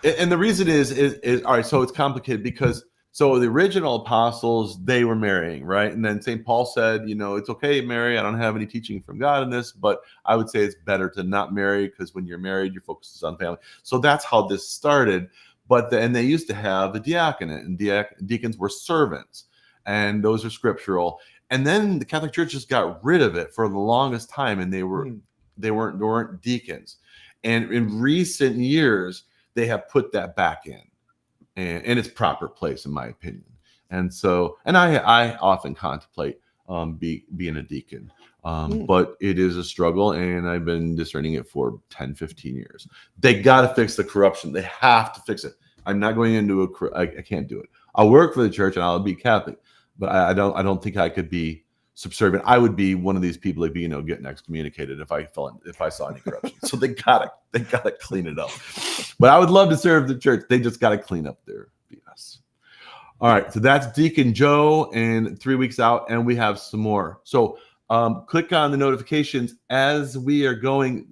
and the reason is all right. So it's complicated because so the original apostles, they were marrying, right? And then St. Paul said, it's okay to marry. I don't have any teaching from God in this, but I would say it's better to not marry because when you're married, your focus is on family. So that's how this started. But and they used to have the diaconate, and deacons were servants, and those are scriptural. And then the Catholic Church just got rid of it for the longest time, and they weren't deacons. And in recent years, they have put that back in its proper place, in my opinion. And so, and I often contemplate being a deacon, but it is a struggle, and I've been discerning it for 10, 15 years. They got to fix the corruption. They have to fix it. I'm not going into I can't do it. I'll work for the church and I'll be Catholic, but I don't think I could be subservient. I would be one of these people that getting excommunicated if I saw any corruption. So they gotta clean it up. But I would love to serve the church. They just gotta clean up their BS. All right, so that's Deacon Joe, and 3 weeks out, and we have some more. So click on the notifications as we are going.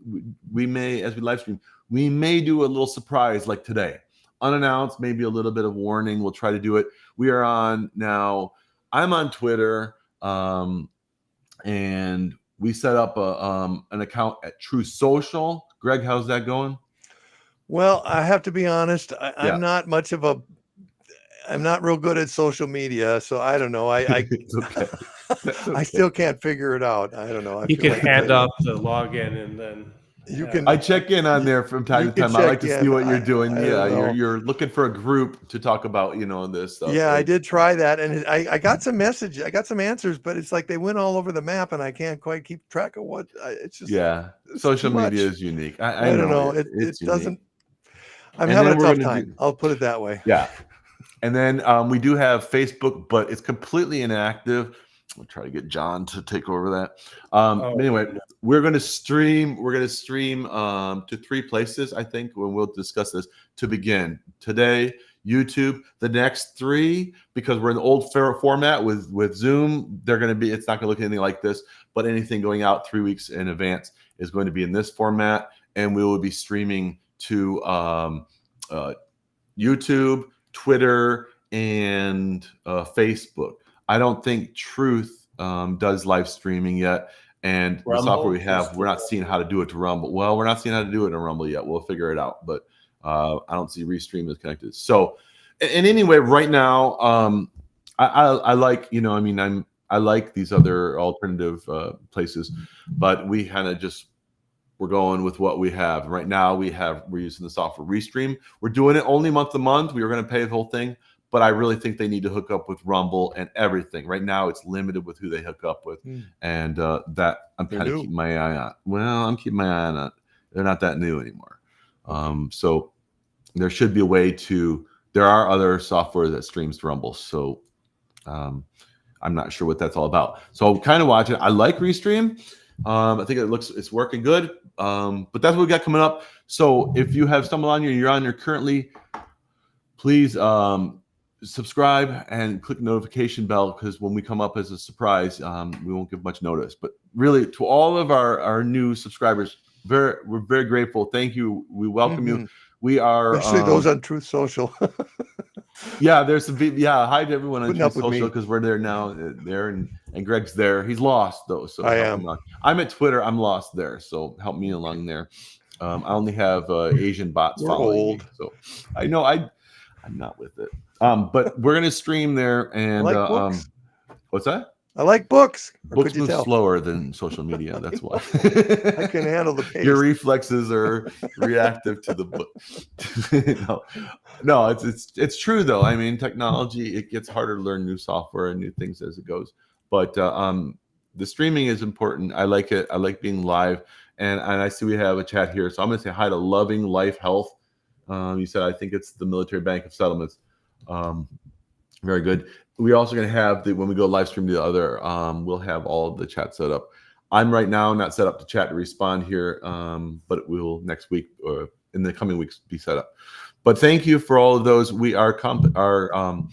As we live stream, we may do a little surprise like today, unannounced, maybe a little bit of warning. We'll try to do it. We are on now. I'm on Twitter. And we set up an account at True Social. Greg, how's that going? Well, I have to be honest. I'm not I'm not real good at social media, so I don't know. It's okay. I still can't figure it out. I don't know. You can hand off the login, and then You can. I check in on there from time to time. I like to see what you're doing. I You're looking for a group to talk about, this stuff. Yeah, I did try that, and I got some message. I got some answers, but it's like they went all over the map, and I can't quite keep track of what. It's just it's social too media much. is unique. I don't know. It it's doesn't. unique. I'm And having then a we're tough gonna time. I'll put it that way. Yeah. And then we do have Facebook, but it's completely inactive. I'll try to get John to take over that. Anyway, we're going to stream. We're going to stream to 3 places, I think, when we'll discuss this to begin. Today, YouTube. The next 3, because we're in the old format with Zoom, they're going to be. It's not going to look anything like this, but anything going out 3 weeks in advance is going to be in this format, and we will be streaming to YouTube, Twitter, and Facebook. I don't think Truth does live streaming yet, and the software we have, we're not seeing how to do it to Rumble. Well, we're not seeing how to do it in Rumble yet. We'll figure it out, but I don't see Restream is connected. So, and anyway, right now, I like I like these other alternative places, but we kind of we're going with what we have right now. We're using the software Restream. We're doing it only month to month. We were going to pay the whole thing, but I really think they need to hook up with Rumble and everything. Right now, it's limited with who they hook up with, and that I'm kind of keeping my eye on. Well, I'm keeping my eye on it. They're not that new anymore, so there should be a way to. There are other software that streams to Rumble, so I'm not sure what that's all about. So kind of watch it. I like Restream. I think it's working good. But that's what we got coming up. So if you have stumbled on you're on there currently, please subscribe and click the notification bell, because when we come up as a surprise, we won't give much notice. But really, to all of our new subscribers, we're very grateful. Thank you. We welcome you. We are especially those on Truth Social. yeah, there's some hi to everyone on Putting Truth up with Social, me. because we're there now. There and Greg's there. He's lost though, so I help am. him out. I'm at Twitter. I'm lost there, so help me along there. I only have Asian bots We're following old. me, so I know I'm not with it. But we're gonna stream there, and I like books. what's that? I like books. Or Books could you move tell? slower than social media. That's why. I can handle the pace. Your reflexes are reactive to the book. no, it's true though. I mean, technology, it gets harder to learn new software and new things as it goes. But the streaming is important. I like it. I like being live. And I see we have a chat here, so I'm going to say hi to Loving Life Health. You said I think it's the Military Bank of Settlements. Very good. We're also going to have when we go live stream the other, we'll have all of the chat set up. I'm right now not set up to chat to respond here, but we will next week or in the coming weeks be set up. But thank you for all of those. Our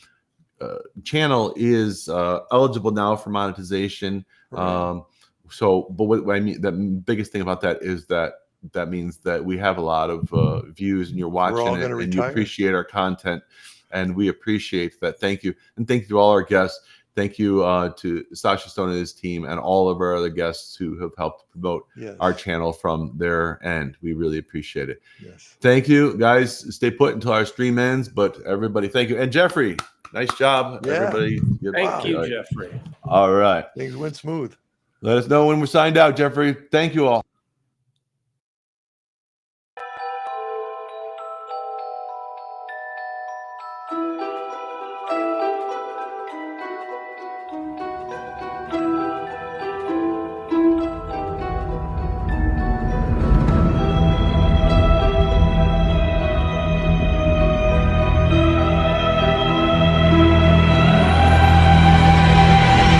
channel is eligible now for monetization. Right. But what I mean, the biggest thing about that is that means that we have a lot of views, and you're watching it, and you appreciate our content. And we appreciate that. Thank you. And thank you to all our guests. Thank you to Sasha Stone and his team, and all of our other guests who have helped promote our channel from their end. We really appreciate it. Yes. Thank you, guys. Stay put until our stream ends. But everybody, thank you. And Jeffrey, nice job. Yeah. Everybody. Thank you, Jeffrey. All right. Things went smooth. Let us know when we're signed out, Jeffrey. Thank you all.